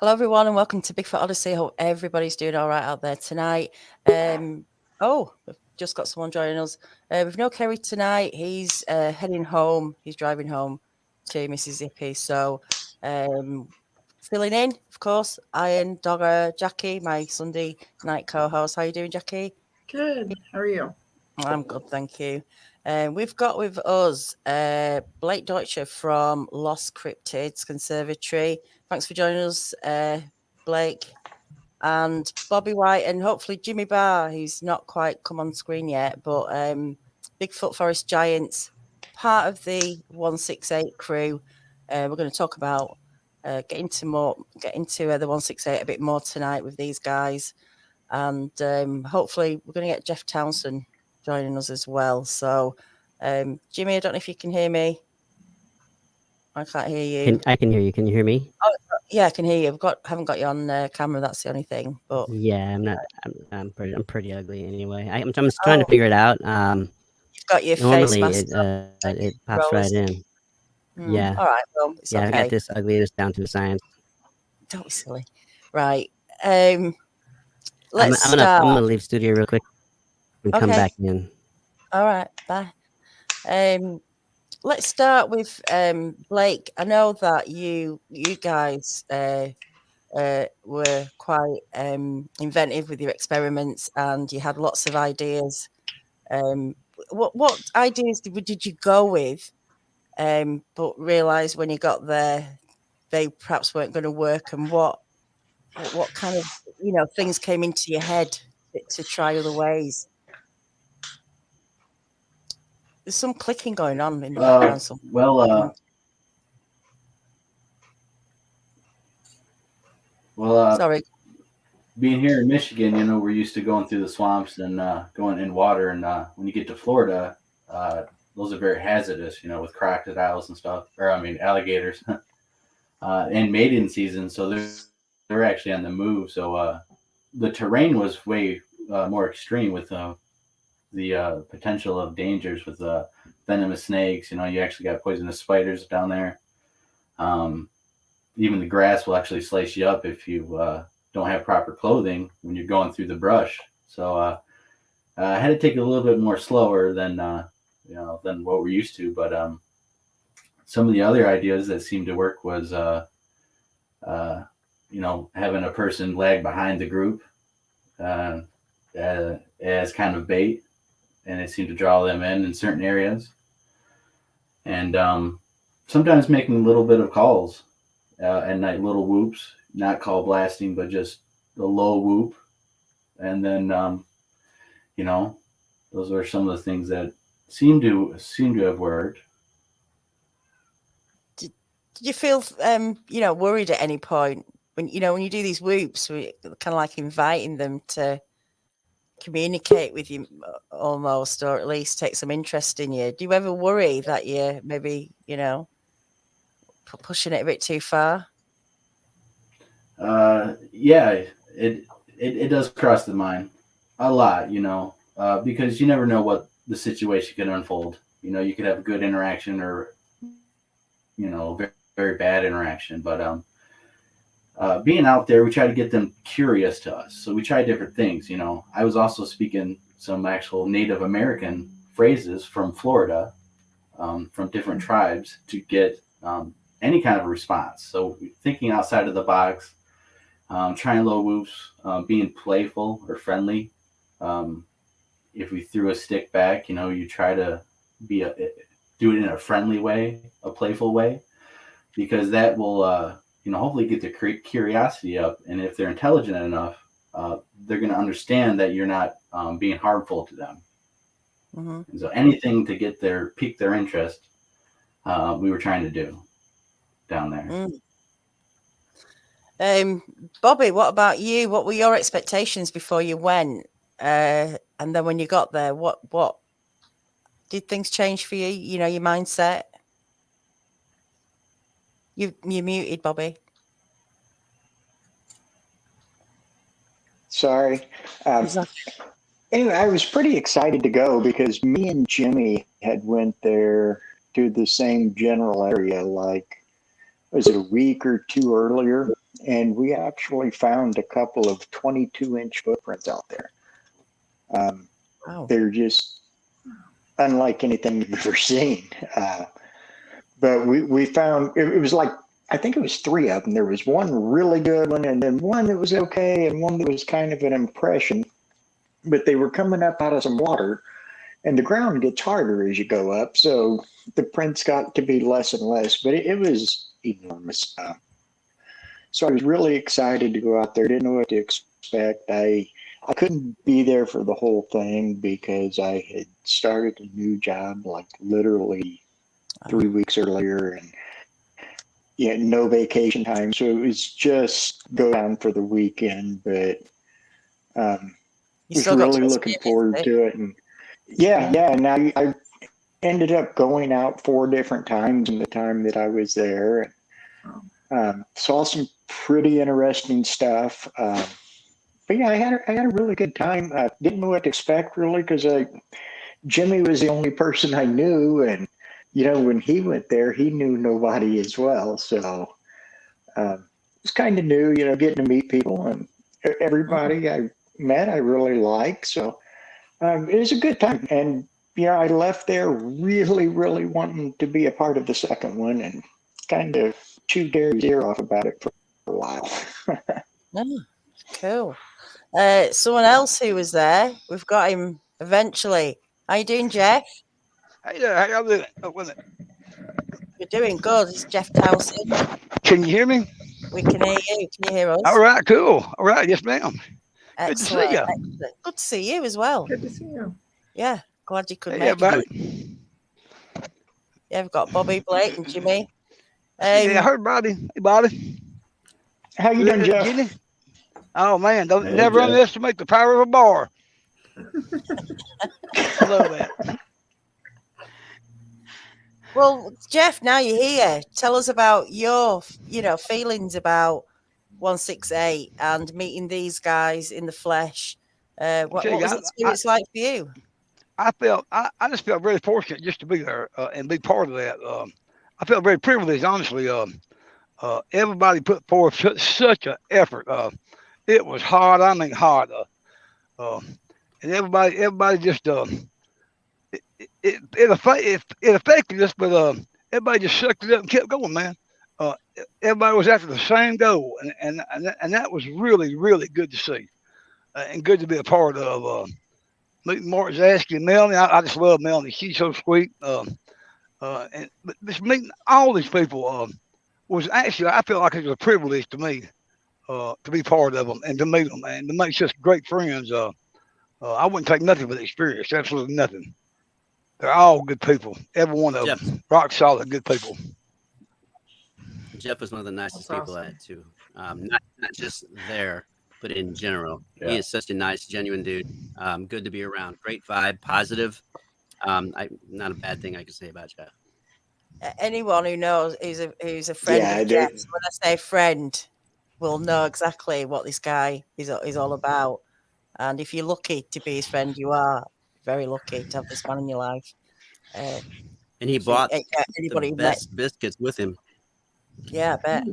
Hello, everyone, and welcome to Bigfoot Odyssey. Hope everybody's doing all right out there tonight. We've just got someone joining us. We've no Kerry tonight. He's heading home. He's driving home to Mississippi. So, filling in, of course, Iron Dogger Jackie, my Sunday night co-host. How you doing, Jackie? Good. How are you? I'm good, thank you. We've got with us Blake Deutscher from Lost Cryptids Conservatory. Thanks for joining us, Blake. And Bobby White and hopefully Jimmy Barr, who's not quite come on screen yet, but Bigfoot Forest Giants, part of the 168 crew. We're going to talk about get into the 168 a bit more tonight with these guys. And hopefully we're going to get Jeff Townsend joining us as well. So, Jimmy, I don't know if you can hear me. I can't hear you. I can hear you. Can you hear me? Oh, yeah, I can hear you. Haven't got you on camera. That's the only thing. But yeah, I'm not. I'm pretty ugly anyway. I'm just trying to figure it out. You've got your normally face it pops right in. Yeah. All right. Well, it's okay. I got this ugliness down to a science. Don't be silly. Right. Let's start. I'm gonna leave studio real quick and come back in. All right. Bye. Let's start with Blake. I know that you guys were quite inventive with your experiments, and you had lots of ideas. What ideas did you go with, but realised when you got there they perhaps weren't going to work? And what kind of things came into your head to try other ways? There's some clicking going on in the background. Sorry. Being here in Michigan, we're used to going through the swamps and going in water. And when you get to Florida, those are very hazardous, with crocodiles and stuff, alligators. And mating season, so they're actually on the move. So the terrain was way more extreme with the potential of dangers with venomous snakes. You actually got poisonous spiders down there. Even the grass will actually slice you up if you don't have proper clothing when you're going through the brush. So I had to take it a little bit more slower than what we're used to. But some of the other ideas that seemed to work was having a person lag behind the group as kind of bait, and it seemed to draw them in certain areas. And sometimes making a little bit of calls at night, little whoops, not call blasting, but just a low whoop. And then, those are some of the things that seem to have worked. Did you feel, worried at any point when you do these whoops, kind of like inviting them to communicate with you almost, or at least take some interest in you? Do you ever worry that you're maybe, pushing it a bit too far? Yeah, it does cross the mind a lot, because you never know what the situation can unfold. You could have a good interaction or, very, very bad interaction. But being out there, we try to get them curious to us. So we try different things. I was also speaking some actual Native American phrases from Florida, from different tribes, to get any kind of response. So thinking outside of the box, trying low whoops, being playful or friendly. If we threw a stick back, you try to do it in a friendly way, a playful way, because that will, hopefully get the curiosity up. And if they're intelligent enough, they're going to understand that you're not being harmful to them. Mm-hmm. And so anything to pique their interest, we were trying to do down there. Bobby, what about you? What were your expectations before you went? And then when you got there, what did things change for you? Your mindset? You're muted, Bobby. Sorry. Anyway, I was pretty excited to go because me and Jimmy had went there to the same general area, like, was it a week or two earlier? and we actually found a couple of 22-inch footprints out there. Wow. They're just unlike anything you've ever seen. But we found, it was like, I think it was 3 of them. There was one really good one, and then one that was okay, and one that was kind of an impression. But they were coming up out of some water, and the ground gets harder as you go up, so the prints got to be less and less, but it was enormous. So I was really excited to go out there. Didn't know what to expect. I couldn't be there for the whole thing because I had started a new job like literally 3 weeks earlier, and no vacation time. So it was just go down for the weekend, but was really looking forward to it. And and I ended up going out 4 different times in the time that I was there. Saw some pretty interesting stuff. But yeah, I had a really good time. Didn't know what to expect really, because Jimmie was the only person I knew, and when he went there, he knew nobody as well. So it was kind of new, getting to meet people, and everybody I met I really liked. So it was a good time, and I left there really, really wanting to be a part of the second one, and kind of chewed Gary's ear off about it for a while. Oh, cool. Someone else who was there, we've got him eventually. How you doing, Jeff? Hey there, how y'all doing? Oh, wait a minute. You're doing good. It's Jeff Townsend. Can you hear me? We can hear you. Can you hear us? All right, cool. All right, yes, ma'am. Excellent. Good to see you. Excellent. Good to see you as well. Good to see you. Yeah, glad you could Hey, make everybody. it. Yeah, we've got Bobby, Blake, and Jimmie. Yeah, I heard Bobby. Hey, Bobby. How you doing, Jeff? Jenny? Oh, man, Hey, never Jeff. underestimate the power of a bar. I love that. Well, Jeff, now you're here. Tell us about your, feelings about 168 and meeting these guys in the flesh. What was the experience like for you? I just felt very fortunate just to be there and be part of that. I felt very privileged, honestly. Everybody put forth such an effort. It was hard. I mean, hard. And everybody just it affected us, but everybody just sucked it up and kept going, man. Everybody was after the same goal, and that was really, really good to see, and good to be a part of. Meeting Mark Zasky and Melanie, I just love Melanie. She's so sweet. But just meeting all these people was actually, I feel like it was a privilege to me to be part of them and to meet them and to make such great friends. I wouldn't take nothing for the experience, absolutely nothing. They're all good people, every one of them, rock solid good people. Jeff was one of the nicest That's people awesome. I had too. Not just there, but in general. Yeah. He is such a nice, genuine dude. Good to be around. Great vibe, positive. Not a bad thing I can say about Jeff. Anyone who knows who's a friend of Jeff's, when I say friend, will know exactly what this guy is all about. And if you're lucky to be his friend, you are very lucky to have this man in your life. And he bought anybody the best biscuits with him. Yeah, I bet.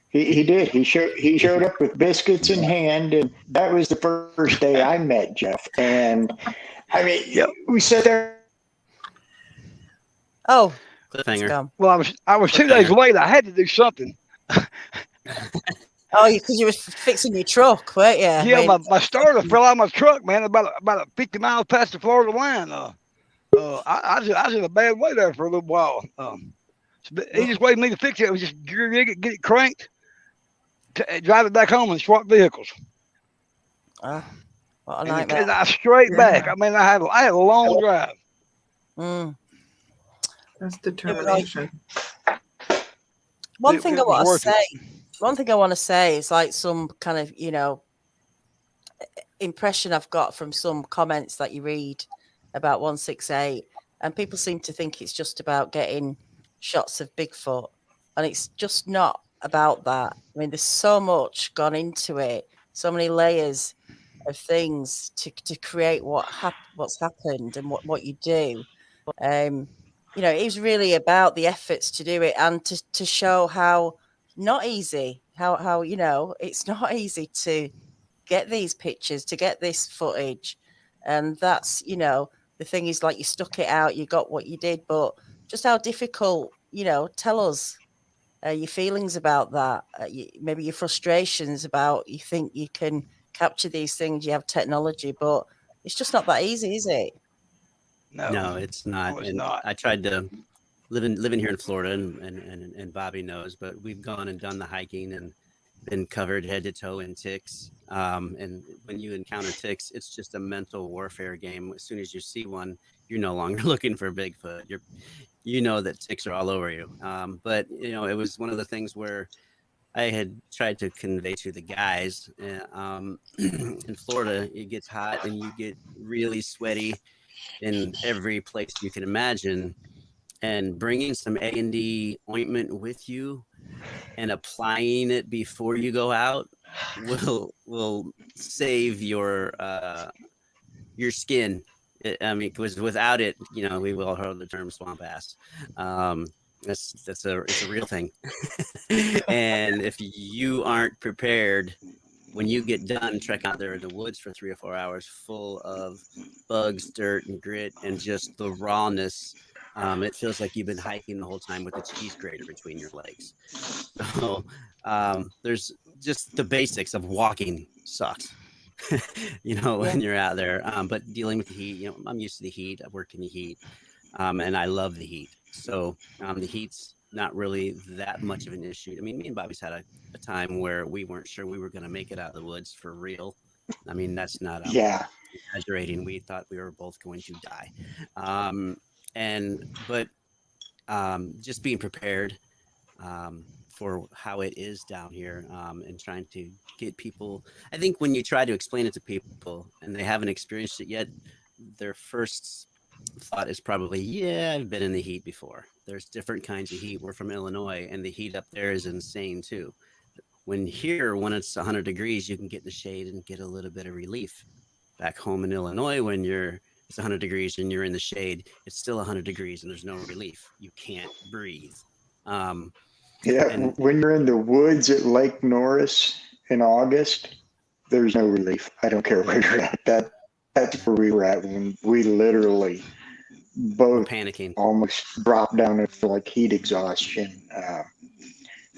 He did. He showed up with biscuits in hand, and that was the first day I met Jeff. And I mean, we sat there. Oh, Cliffhanger. Well, I was 2 days late. I had to do something. Oh, because you were fixing your truck, weren't you? Yeah, my starter fell out of my truck, man. About 50 miles past the Florida line. I was in a bad way there for a little while. He just waited for me to fix it. It was just get it cranked, drive it back home, and swap vehicles. What a nightmare! And I straight back. I mean, I had a long drive. That's determination. One thing I want to say is like some kind of, impression I've got from some comments that you read about 168, and people seem to think it's just about getting shots of Bigfoot, and it's just not about that. I mean, there's so much gone into it, so many layers of things to create what's happened and what you do. It was really about the efforts to do it and to show how not easy how you know it's not easy to get these pictures, to get this footage, and that's, you know, the thing is, like, you stuck it out, you got what you did, but just how difficult, you know, tell us your feelings about that, maybe your frustrations about, you think you can capture these things, you have technology, but it's just not that easy, is it? No, it's not. No, it's And not. I tried to living here in Florida, and Bobby knows, but we've gone and done the hiking and been covered head to toe in ticks. And when you encounter ticks, it's just a mental warfare game. As soon as you see one, you're no longer looking for Bigfoot. You know that ticks are all over you. But you know, it was one of the things where I had tried to convey to the guys. In Florida, it gets hot and you get really sweaty in every place you can imagine. And bringing some A&D ointment with you and applying it before you go out will save your skin. I mean, because without it, you know, we've all heard the term swamp ass. It's a real thing. And if you aren't prepared, when you get done trekking out there in the woods for 3 or 4 hours, full of bugs, dirt, and grit, and just the rawness, it feels like you've been hiking the whole time with a cheese grater between your legs. So there's just the basics of walking sucks, you know, when you're out there. But dealing with the heat, you know, I'm used to the heat. I've worked in the heat, and I love the heat. So the heat's not really that much of an issue. I mean, me and Bobby's had a time where we weren't sure we were going to make it out of the woods for real. I mean, that's not exaggerating. We thought we were both going to die. But just being prepared for how it is down here, and trying to get people. I think when you try to explain it to people and they haven't experienced it yet, their first thought is probably, yeah, I've been in the heat before. There's different kinds of heat. We're from Illinois, and the heat up there is insane too. When it's 100 degrees, you can get in the shade and get a little bit of relief. Back home in Illinois, when it's 100 degrees and you're in the shade, it's still 100 degrees and there's no relief. You can't breathe. When you're in the woods at Lake Norris in August, there's no relief. I don't care where you're at. That's where we were at when we literally both panicking, almost dropped down into like heat exhaustion.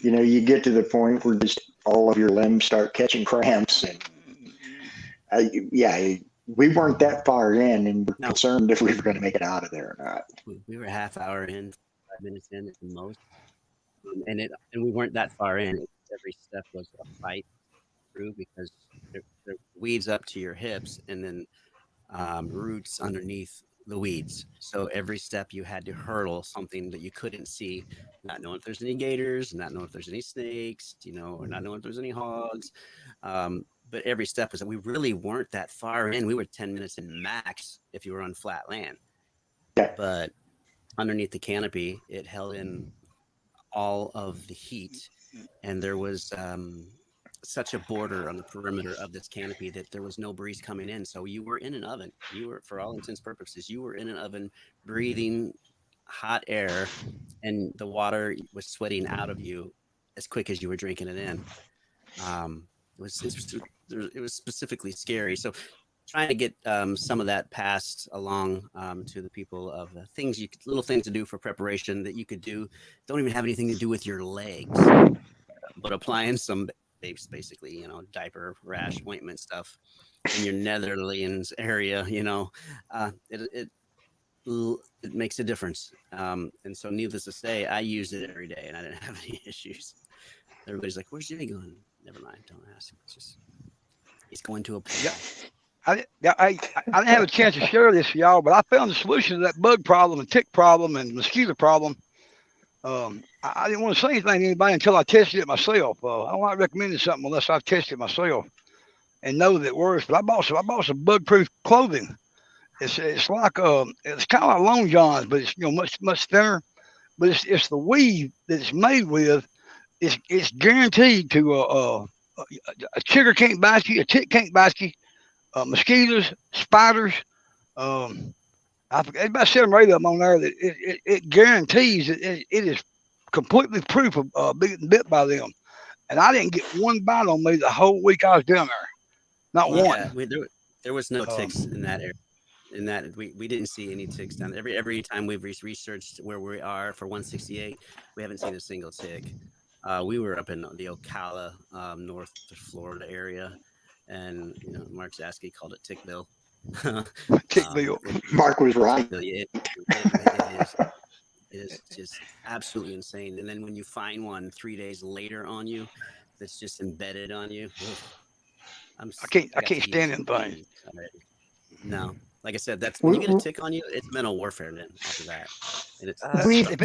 You know, you get to the point where just all of your limbs start catching cramps, and we weren't that far in, and we're concerned if we were going to make it out of there or not. We were a half hour in, 5 minutes in at the most, and we weren't that far in. Every step was a fight through, because there weeds up to your hips, and then roots underneath the weeds. So every step you had to hurdle something that you couldn't see, not knowing if there's any gators, not knowing if there's any snakes, you know, or not knowing if there's any hogs. But every step was that we really weren't that far in. We were 10 minutes in max if you were on flat land. Yeah. But underneath the canopy, it held in all of the heat. And there was such a border on the perimeter of this canopy that there was no breeze coming in. So you were in an oven. You were, for all intents and purposes, you were in an oven breathing hot air, and the water was sweating out of you as quick as you were drinking it in. It was specifically scary. So trying to get some of that passed along to the people of little things to do for preparation that you could do. Don't even have anything to do with your legs, but applying some basically, you know, diaper, rash, ointment stuff in your Netherlands area, you know, it makes a difference. And so needless to say, I used it every day and I didn't have any issues. Everybody's like, where's Jimmie going? Never mind. Don't ask. He's going to a pool. I didn't have a chance to share this with y'all, but I found the solution to that bug problem and tick problem and mosquito problem. I didn't want to say anything to anybody until I tested it myself. I don't like recommending something unless I've tested it myself and know that it works. But I bought some bug-proof clothing. It's like it's kind of like Long John's, but it's, you know, much thinner. But it's the weave that it's made with. It's guaranteed to a chigger can't bite you, a tick can't bite you, mosquitoes, spiders. I forget, about 7 or 8 of them on there that it guarantees it is completely proof of being bit by them. and I didn't get one bite on me the whole week I was down there. Not Yeah, one. there was no ticks in that area. In that we didn't see any ticks down there. Every time we've researched where we are for 168, we haven't seen a single tick. We were up in the Ocala, North Florida area, and Mark Zaski called it Tickville. Tickville. Mark was right. It is just absolutely insane. And then when you find one 3 days later on you, that's just embedded on you. I can't stand them things. No, like I said, that's when you get a tick on you, it's mental warfare. Then after that, and it's We've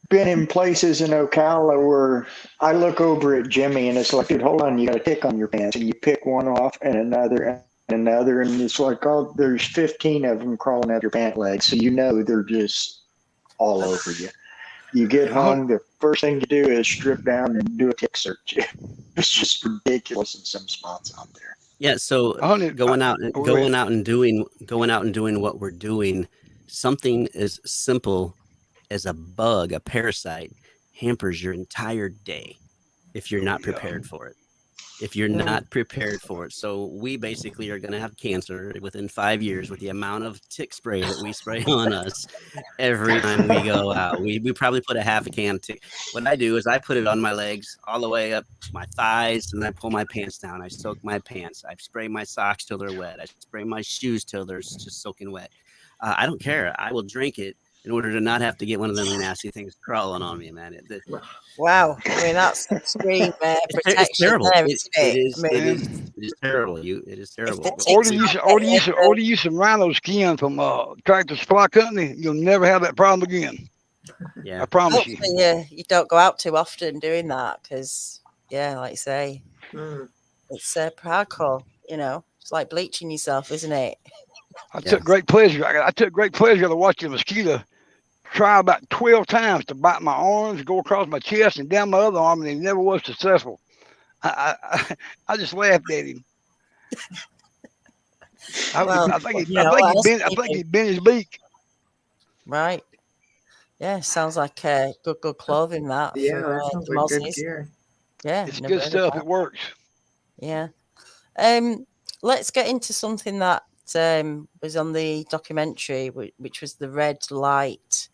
been in places in Ocala where I look over at Jimmy and it's like, dude, hold on, you got a tick on your pants, and you pick one off and another, and it's like, oh, there's 15 of them crawling out your pant legs, so they're just all over you. You get home, the first thing you do is strip down and do a tick search. It's just ridiculous in some spots out there. Yeah, so going out and doing what we're doing, something as simple as a bug, a parasite, hampers your entire day if you're not prepared for it. If you're not prepared for it. So we basically are going to have cancer within 5 years with the amount of tick spray that we spray on us every time we go out. We probably put a half a can of tick. What I do is I put it on my legs all the way up my thighs, and I pull my pants down. I soak my pants. I spray my socks till they're wet. I spray my shoes till they're just soaking wet. I don't care. I will drink it in order to not have to get one of them nasty things crawling on me, man. Wow, I mean that's extreme protection. It's terrible. There, it is terrible. It is terrible. Order you some rhino skin from Tractor Supply Company. You'll never have that problem again. Yeah, I promise you. You don't go out too often doing that because, like you say, it's hardcore. It's like bleaching yourself, isn't it? I took great pleasure. I took great pleasure to watch the mosquito try about 12 times to bite my arms, go across my chest, and down my other arm, and he never was successful. I just laughed at him. I think he bent his beak. Right. Yeah, sounds like good clothing that. Yeah, that sounds like good gear. Yeah, it's good stuff. It works. Yeah. Let's get into something that was on the documentary, which was the red light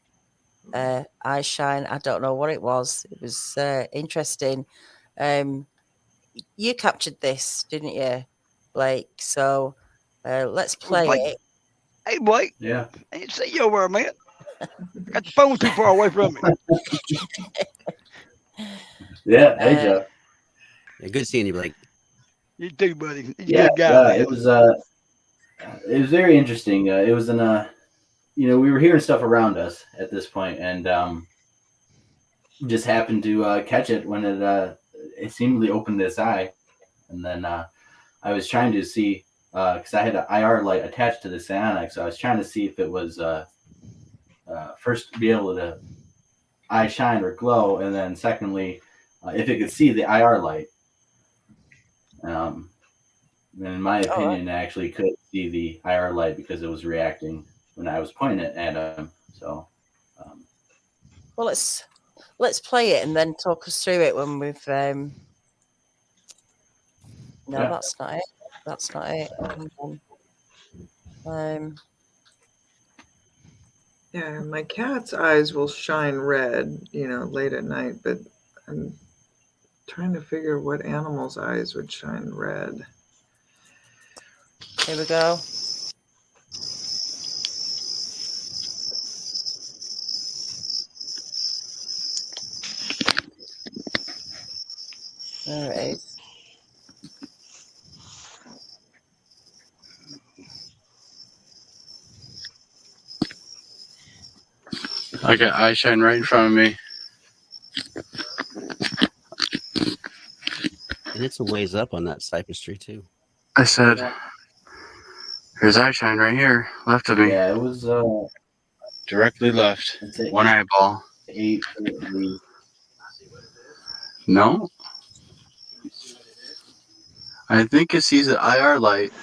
eye shine. I don't know what it was. It was interesting. You captured this, didn't you, Blake? So let's play it. Hey, Blake. Yeah. I didn't see you over, man. Got the phone too far away from me. Yeah. Hey, Jeff. Yeah, good seeing you, Blake. You too, buddy. You're a good guy. It was very interesting. It was we were hearing stuff around us at this point, and just happened to catch it when it seemingly opened its eye, and then I was trying to see because I had an IR light attached to the psionic, so I was trying to see if it was first be able to eye shine or glow, and then secondly if it could see the IR light. In my opinion, I actually could see the IR light because it was reacting when I was pointing it at him. So, well, let's play it and then talk us through it when we've. No, that's not it. That's not it. Yeah, my cat's eyes will shine red, late at night, but I'm trying to figure what animal's eyes would shine red. Here we go. There it is. I got eye shine right in front of me. And it's a ways up on that cypress tree too. I said, "There's eye shine right here, left of me." Yeah, it was directly left, one eyeball. 8. No, I think it sees an IR light.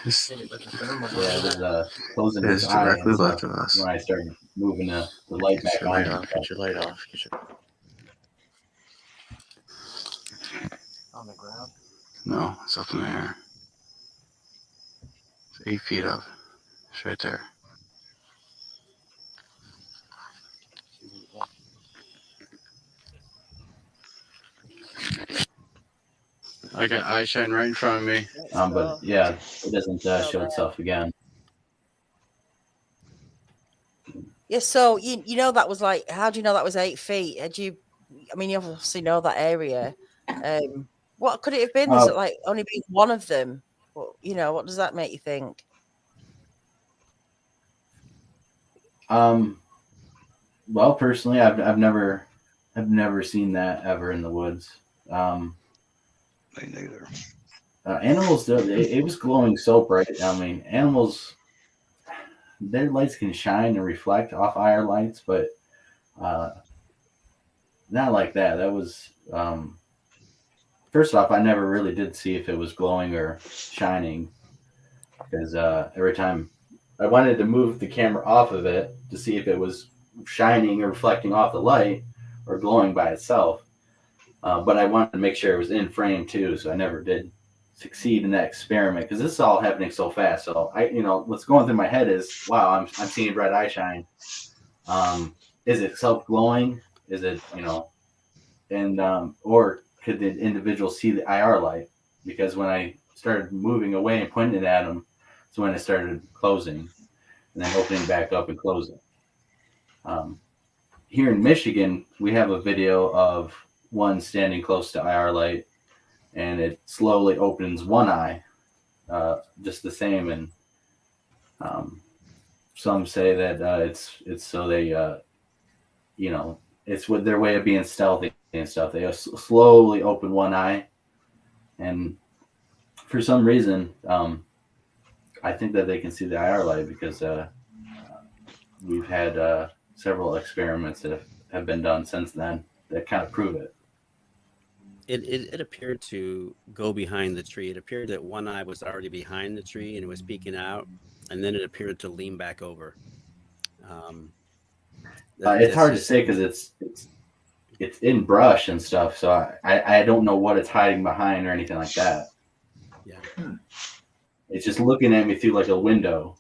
This Yeah, it was closing is his eye directly and left stuff of us. when I started moving the light Get back your on. light and off. stuff. Get your light off. Get your... On the ground. No, it's up in the air. It's 8 feet up. It's right there. I got eye shine right in front of me. But yeah, it doesn't show itself again. Yeah, so you know that was like, how do you know that was 8 feet? Had you, I mean, you obviously know that area. What could it have been? There's like only been one of them. Well, you know, what does that make you think? Well, personally, I've never seen that ever in the woods. Me neither. Animals, it was glowing so bright. I mean, animals, their lights can shine and reflect off our lights, but not like that. That was first off, I never really did see if it was glowing or shining, because every time I wanted to move the camera off of it to see if it was shining or reflecting off the light or glowing by itself. But I wanted to make sure it was in frame too, so I never did succeed in that experiment because this is all happening so fast. So what's going through my head is, wow, I'm seeing red eye shine. Is it self glowing? Is it and or could the individual see the IR light? Because when I started moving away and pointing it at him, so when it started closing and then opening back up and closing. Here in Michigan, we have a video of one standing close to IR light, and it slowly opens one eye, just the same. And some say that it's so they, it's with their way of being stealthy and stuff. They slowly open one eye, and for some reason, I think that they can see the IR light because we've had several experiments that have been done since then that kind of prove it. It appeared to go behind the tree. It appeared that one eye was already behind the tree and it was peeking out, and then it appeared to lean back over. It's hard to say because it's in brush and stuff, so I don't know what it's hiding behind or anything like that. Yeah, it's just looking at me through like a window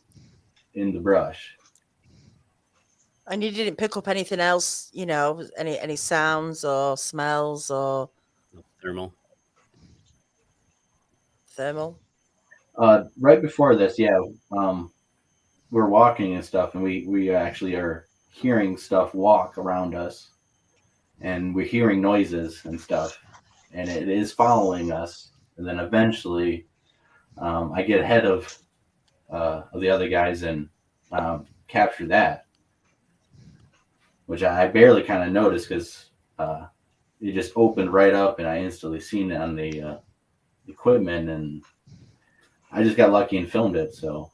in the brush. And you didn't pick up anything else, any sounds or smells or thermal. Right before this, we're walking and stuff, and we actually are hearing stuff walk around us, and we're hearing noises and stuff, and it is following us. And then eventually, I get ahead of the other guys and capture that, which I barely kind of noticed because it just opened right up, and I instantly seen it on the equipment, and I just got lucky and filmed it. So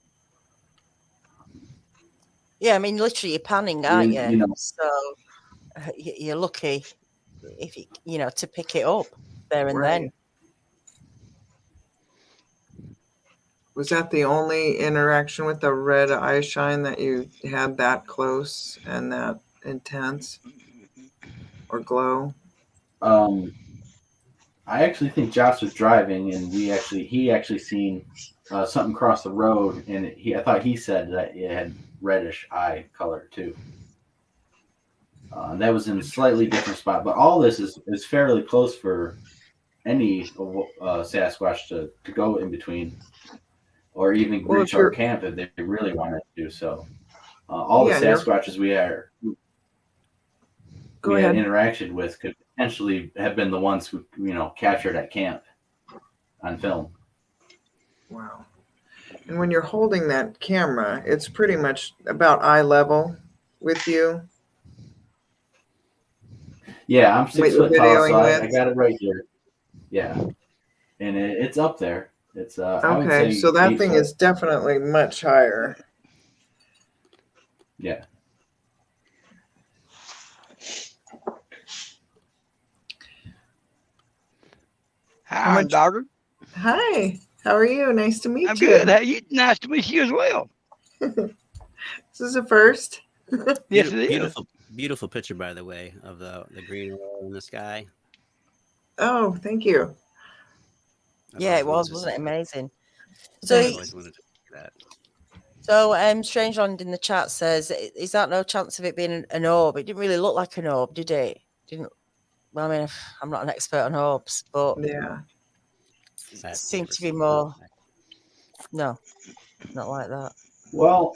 yeah, I mean, literally, you're panning, aren't you? know. So you're lucky if you to pick it up there and then. Was that the only interaction with the red eye shine that you had that close and that intense or glow? I actually think Josh was driving, and he actually seen something cross the road, and I thought he said that it had reddish eye color too. That was in a slightly different spot, but all this is fairly close for any Sasquatch to go in between, or even reach our camp if they really wanted to do so. All the Sasquatches we had interaction with could potentially have been the ones who captured at camp on film. Wow. And when you're holding that camera, it's pretty much about eye level with you. Yeah, I'm 6 foot tall, so I got it right here. Yeah, and it's up there. It's okay, so that thing is definitely much higher. Yeah. Hi, Doctor. Hi. How are you? Nice to meet I'm you. good. How you? Nice to meet you as well. This is a first. Yes, it is. Beautiful picture, by the way, of the green oil in the sky. Oh, thank you. Yeah, it was, wasn't it amazing? So I So, always wanted to see that. so Strangeland in the chat says, is that no chance of it being an orb? It didn't really look like an orb, did it? Didn't. Well, I mean, I'm not an expert on orbs, but Yeah. I've seemed never to be seen more. that. No, not like that. Well,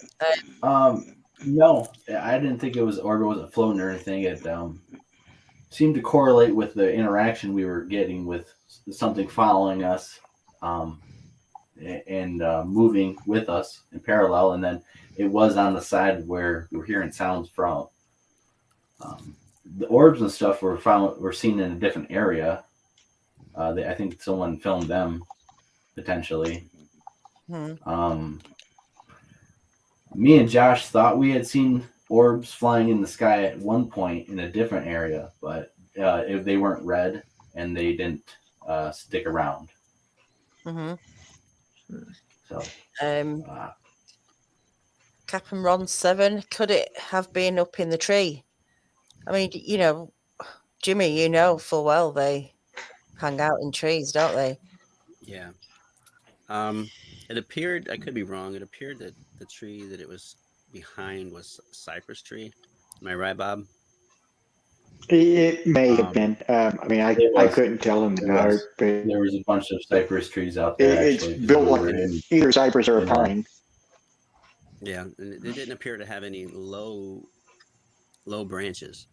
no, I didn't think it was orb. It wasn't floating or anything. It seemed to correlate with the interaction we were getting with something following us, and moving with us in parallel. And then it was on the side where we were hearing sounds from. The orbs and stuff were seen in a different area. I think someone filmed them potentially. Me and Josh thought we had seen orbs flying in the sky at one point in a different area, but they weren't red and they didn't stick around. So, Captain Ron 7, could it have been up in the tree? I mean, you know, Jimmy, you know full well they hang out in trees, don't they? Yeah. It appeared, I could be wrong, it appeared that the tree that it was behind was a cypress tree. Am I right, Bob? It may have been. I mean, I couldn't tell in the dark, but there was a bunch of cypress trees out there. it's built like either cypress or a pine. Yeah, and it didn't appear to have any low branches.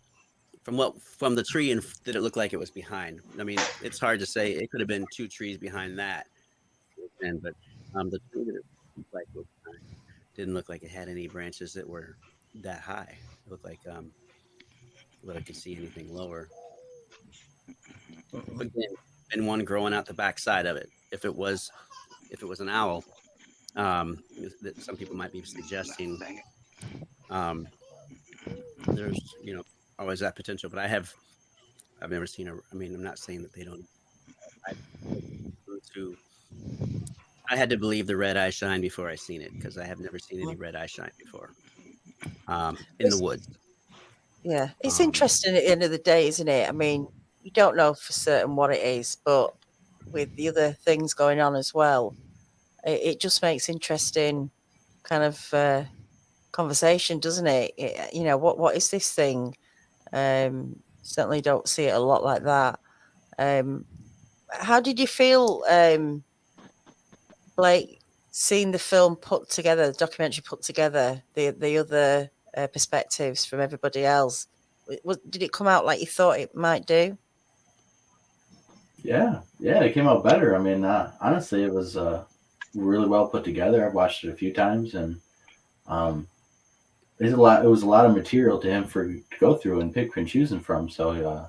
From the tree and did it look like it was behind? I mean, it's hard to say. It could have been two trees behind that, but the tree that it looked like was behind didn't look like it had any branches that were that high. It looked like that I could see anything lower. But again, and one growing out the backside of it. If it was an owl, that some people might be suggesting, there's always that potential. But I've never seen I mean, I'm not saying that they don't. I had to believe the red eye shine before I seen it, because I have never seen any red eye shine before in the woods. Yeah, it's interesting at the end of the day, isn't it? I mean, you don't know for certain what it is, but with the other things going on as well, it just makes interesting kind of conversation, doesn't it? What is this thing? Certainly don't see it a lot like that. How did you feel, Blake, seeing the film put together, the documentary put together, the other perspectives from everybody else? Did it come out like you thought it might do? Yeah, it came out better. I mean, honestly, it was really well put together. I've watched it a few times, and it was a lot of material to him to go through and pick and choosing from. So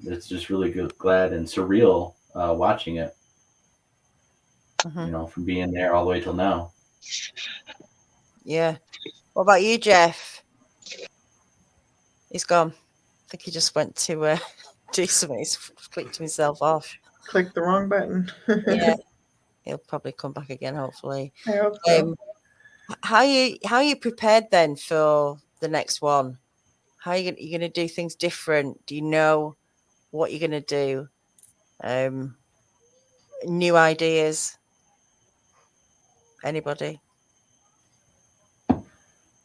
it's just really glad and surreal watching it. From being there all the way till now. Yeah. What about you, Jeff? He's gone. I think he just went to do something. He's clicked himself off. Click the wrong button. Yeah. He'll probably come back again, hopefully. I hope so. How you prepared then for the next one? How are you going to do things different? Do you know what you're going to do? New ideas? Anybody?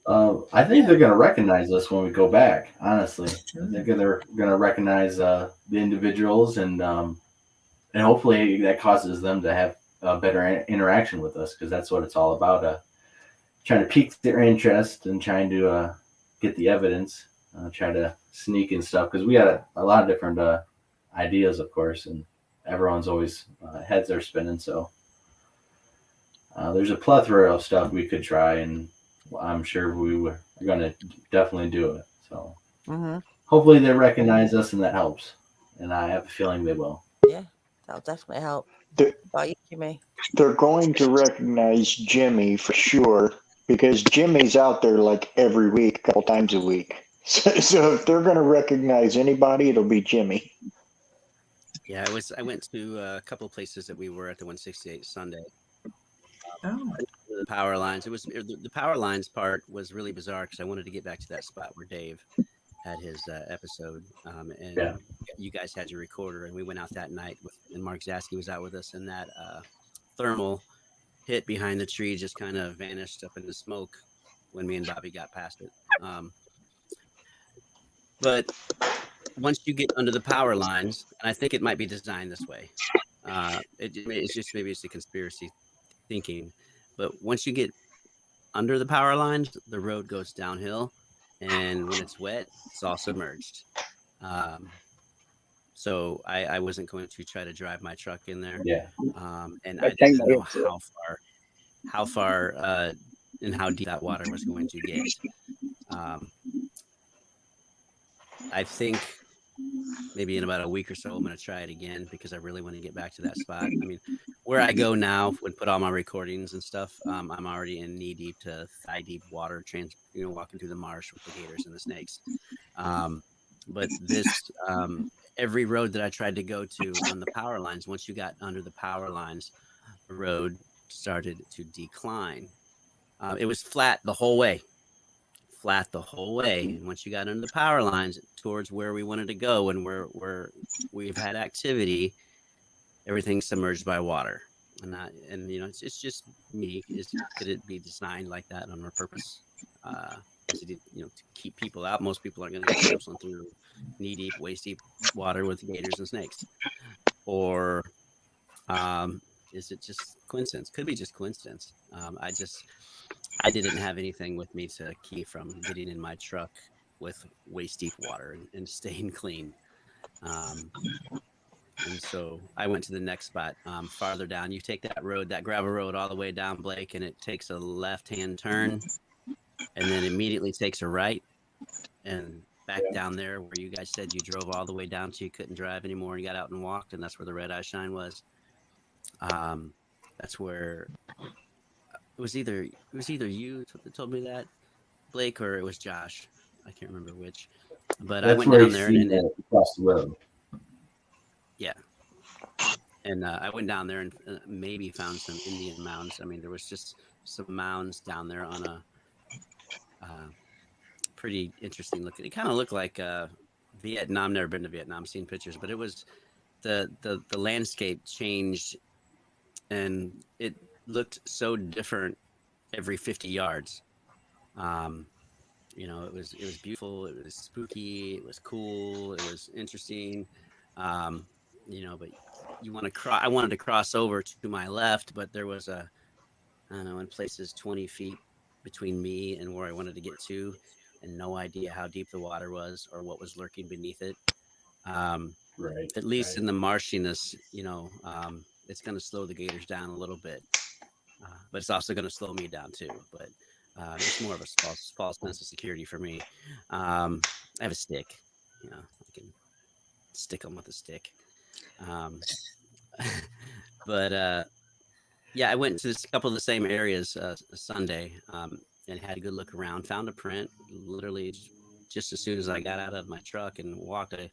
I think they're going to recognize us when we go back. Honestly, I think they're going to recognize the individuals, and hopefully that causes them to have a better interaction with us, because that's what it's all about. Trying to pique their interest and trying to get the evidence, try to sneak and stuff, because we got a lot of different ideas, of course, and everyone's always heads are spinning. So there's a plethora of stuff we could try, and I'm sure we're going to definitely do it. So hopefully they recognize us, and that helps. And I have a feeling they will. Yeah, that'll definitely help. About you, Jimmy? They're going to recognize Jimmy for sure, because Jimmy's out there like every week, a couple times a week. So if they're going to recognize anybody, it'll be Jimmy. Yeah, I went to a couple of places that we were at the 168 Sunday. Oh, The power lines. The power lines part was really bizarre because I wanted to get back to that spot where Dave had his episode, and Yeah. you guys had your recorder, and we went out that night and Mark Zasky was out with us, and that thermal hit behind the tree just kind of vanished up in the smoke when me and Bobby got past it. But once you get under the power lines, and I think it might be designed this way, it's just maybe it's a conspiracy thinking, but once you get under the power lines, the road goes downhill, and when it's wet, it's all submerged. So I wasn't going to try to drive my truck in there. Yeah. And I didn't know how far and how deep that water was going to get. I think maybe in about a week or so, I'm going to try it again because I really want to get back to that spot. I mean, where I go now and put all my recordings and stuff, I'm already in knee deep to thigh deep water, walking through the marsh with the gators and the snakes. But this, every road that I tried to go to on the power lines, once you got under the power lines, the road started to decline. It was flat the whole way. And once you got under the power lines towards where we wanted to go and where we've had activity, everything's submerged by water. And it's just me. Could it be designed like that on purpose? To keep people out. Most people aren't going to get themselves through knee deep, waist deep water with gators and snakes. Or is it just coincidence? Could be just coincidence. I didn't have anything with me to keep from getting in my truck with waist deep water and staying clean. And so I went to the next spot farther down. You take that road, that gravel road all the way down Blake, and it takes a left-hand turn and then immediately takes a right and back down there where you guys said you drove all the way down to you couldn't drive anymore and you got out and walked, and that's where the red eye shine was. That's where it was either you that told me that, Blake, or it was Josh. I can't remember which. But That's I went where down you there see and that across the road. yeah. And I went down there and maybe found some Indian mounds. I mean, there was just some mounds down there on a pretty interesting looking. It kind of looked like Vietnam. Never been to Vietnam, seen pictures, but it was the landscape changed, and it looked so different every 50 yards. It was beautiful. It was spooky. It was cool. It was interesting. But I wanted to cross over to my left, but there was in places 20 feet between me and where I wanted to get to, and no idea how deep the water was or what was lurking beneath it. Right. At least in the marshiness, it's going to slow the gators down a little bit, but it's also going to slow me down too. But it's more of a false sense of security for me. I have a stick, I can stick them with a stick. But I went to a couple of the same areas Sunday and had a good look around. Found a print literally just as soon as I got out of my truck and walked. I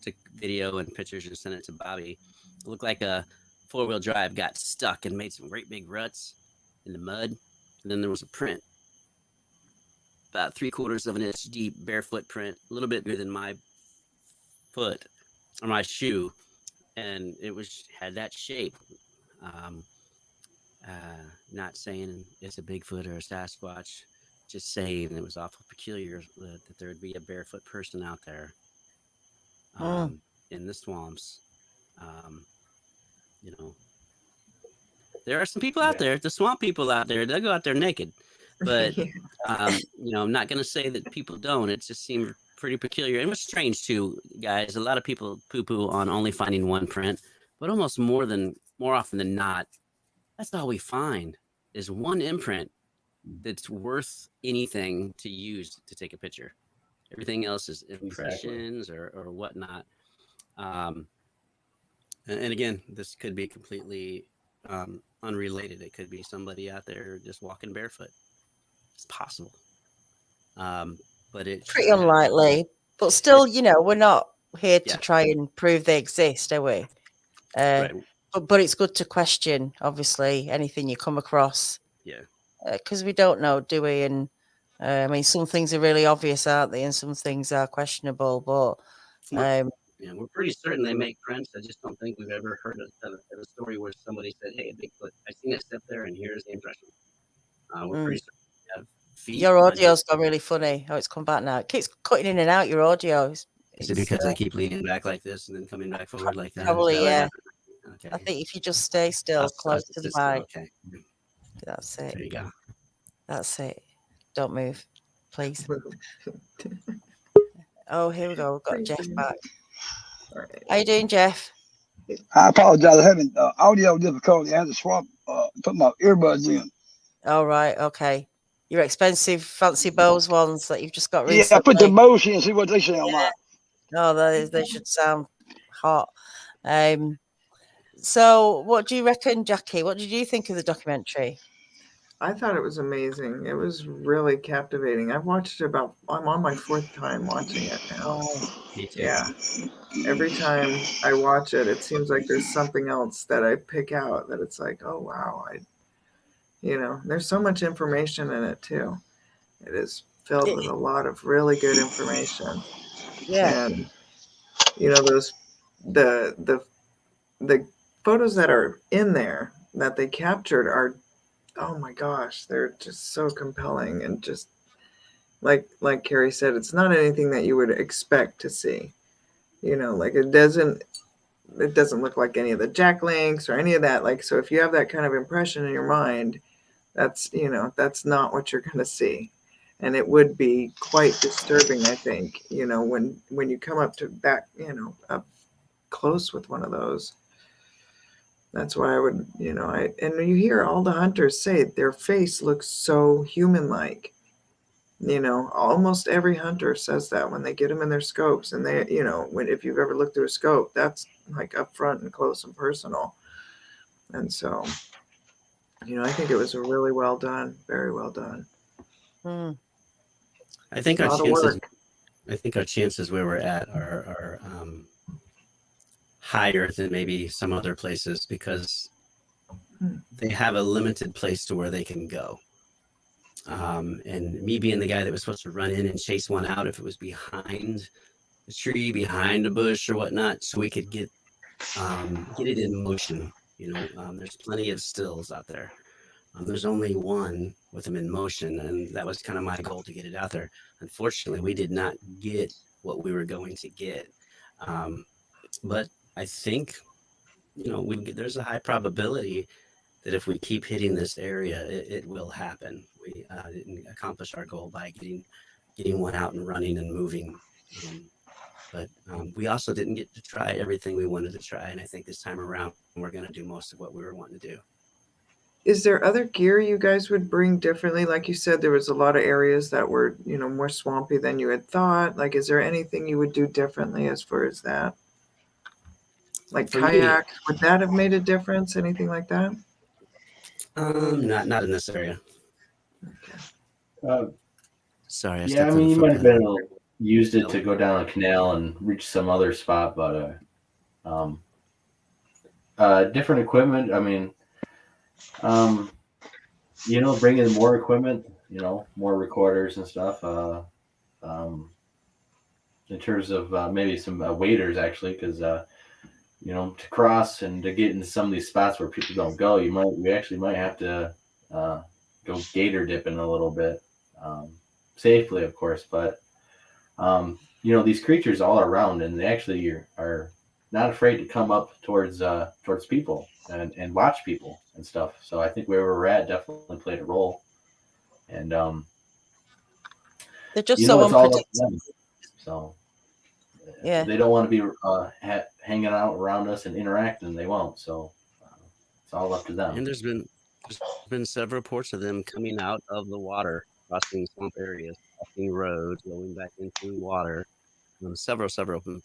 took video and pictures and sent it to Bobby. It looked like a 4-wheel drive got stuck and made some great big ruts in the mud. And then there was a print, about 3/4 of an inch deep, barefoot print, a little bit bigger than my foot or my shoe, and it had that shape. Not saying it's a Bigfoot or a Sasquatch, just saying it was awful peculiar that there would be a barefoot person out there in the swamps. There are some people out there, the swamp people out there, they'll go out there naked. But, I'm not going to say that people don't. It just seemed pretty peculiar. It was strange, too, guys. A lot of people poo-poo on only finding one print, but almost more often than not, that's all we find is one imprint that's worth anything to use to take a picture. Everything else is impressions or whatnot. And again, this could be completely unrelated. It could be somebody out there just walking barefoot. It's possible. But it's pretty unlikely. But still, we're not here to try and prove they exist, are we? Uh, Right. but it's good to question, obviously, anything you come across. Yeah. Because we don't know, do we? And I mean, some things are really obvious, aren't they? And some things are questionable. But Yeah, we're pretty certain they make prints. I just don't think we've ever heard of a story where somebody said, "Hey, a Bigfoot, I seen it step there, and here's the impression." We're pretty certain we have feet. your and I audio's gone really funny. Oh, it's come back now. It keeps cutting in and out. Your audio. Is it because I keep leaning back like this and then coming back forward like that? Is Probably, that what yeah. happened? Okay. I think if you just stay still, I'll close to the just- mic. Okay. That's it. There you go. That's it. Don't move, please. Oh, here we go. We've got Jeff back. All right. How you doing, Jeff? I apologize. I'm having audio difficulty. I had to swap, put my earbuds in. All right. Okay. Your expensive, fancy Bose ones that you've just got recently. Yeah, I put the Bose in and see what they say on mine. Oh, they should sound hot. So, what do you reckon, Jackie? What did you think of the documentary? I thought it was amazing. It was really captivating. I've watched it I'm on my 4th time watching it now. Yeah. Every time I watch it, it seems like there's something else that I pick out that it's like, oh, wow. There's so much information in it, too. It is filled with a lot of really good information. Yeah. And, the photos that are in there that they captured are, oh my gosh, they're just so compelling, and just like Kerry said, it's not anything that you would expect to see. Like it doesn't look like any of the jack links or any of that. Like, so if you have that kind of impression in your mind, that's not what you're going to see. And it would be quite disturbing, I think, when you come up to that, up close with one of those. That's why I would, and you hear all the hunters say their face looks so human-like. Almost every hunter says that when they get them in their scopes, and they, if you've ever looked through a scope, that's like up front and close and personal. And so, I think it was really well done, very well done. I think our chances where we're at are higher than maybe some other places, because they have a limited place to where they can go. And me being the guy that was supposed to run in and chase one out if it was behind the tree, behind a bush or whatnot, so we could get it in motion. There's plenty of stills out there. There's only one with them in motion, and that was kind of my goal, to get it out there. Unfortunately, we did not get what we were going to get. But I think, there's a high probability that if we keep hitting this area, it will happen. We didn't accomplish our goal by getting one out and running and moving. But we also didn't get to try everything we wanted to try. And I think this time around, we're going to do most of what we were wanting to do. Is there other gear you guys would bring differently? Like you said, there was a lot of areas that were, more swampy than you had thought. Like, is there anything you would do differently as far as that? Like kayak, would that have made a difference? Anything like that? Not in this area. Okay. Sorry. Yeah, I mean, you might have been able to use it to go down a canal and reach some other spot, but different equipment. I mean, bring in more equipment, more recorders and stuff. In terms of maybe some waders, actually, because to cross and to get into some of these spots where people don't go, we actually might have to go gator dipping a little bit, safely, of course. But these creatures all around, and they actually are not afraid to come up towards people and watch people and stuff. So I think where we're at definitely played a role. And they're just so unpredictable. So Yeah. They don't want to be hanging out around us and interacting. They won't. So it's all up to them. And there's been several reports of them coming out of the water, crossing swamp areas, crossing roads, going back into water. Several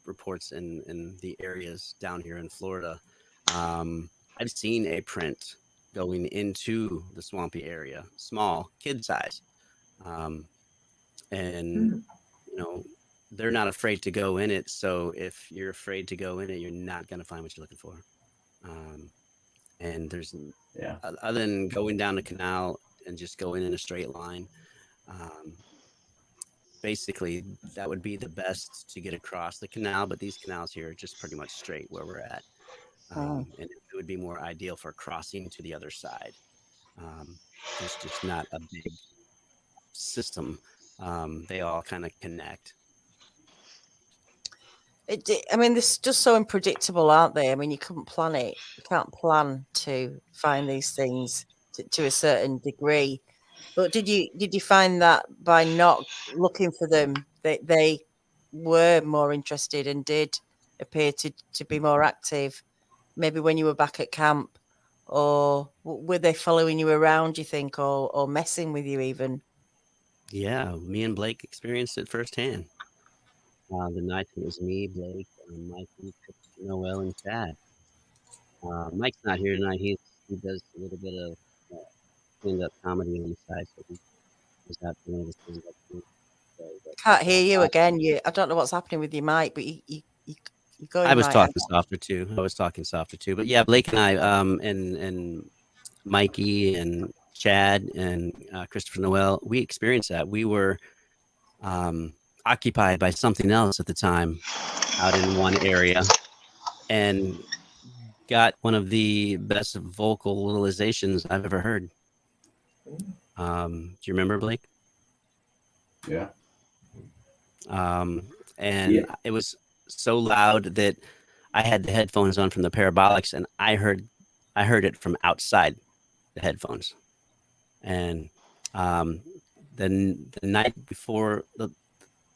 reports in the areas down here in Florida. I've seen a print going into the swampy area, small, kid size. And, they're not afraid to go in it. So if you're afraid to go in it, you're not going to find what you're looking for. And there's, Yeah. other than going down the canal and just going in a straight line, basically that would be the best to get across the canal. But these canals here are just pretty much straight where we're at. And it would be more ideal for crossing to the other side. There's just not a big system. They all kind of connect. I mean, they're just so unpredictable, aren't they? I mean, you couldn't plan it. You can't plan to find these things to a certain degree. But did you find that by not looking for them, they were more interested and did appear to be more active? Maybe when you were back at camp, or were they following you around? Do you think, or messing with you even? Yeah, me and Blake experienced it firsthand. The night it was me, Blake, Mikey, Noel, and Chad. Mike's not here tonight. He does a little bit of stand-up comedy on the side, so he's not doing this thing. Can't hear you again. I don't know what's happening with your mic, but you going. I was right talking softer too. But yeah, Blake and I, and Mikey and Chad and Christopher Noel, we experienced that. We were occupied by something else at the time out in one area, and got one of the best vocalizations I've ever heard. Do you remember, Blake? Yeah. And it was so loud that I had the headphones on from the parabolics, and I heard it from outside the headphones. And then the night before, the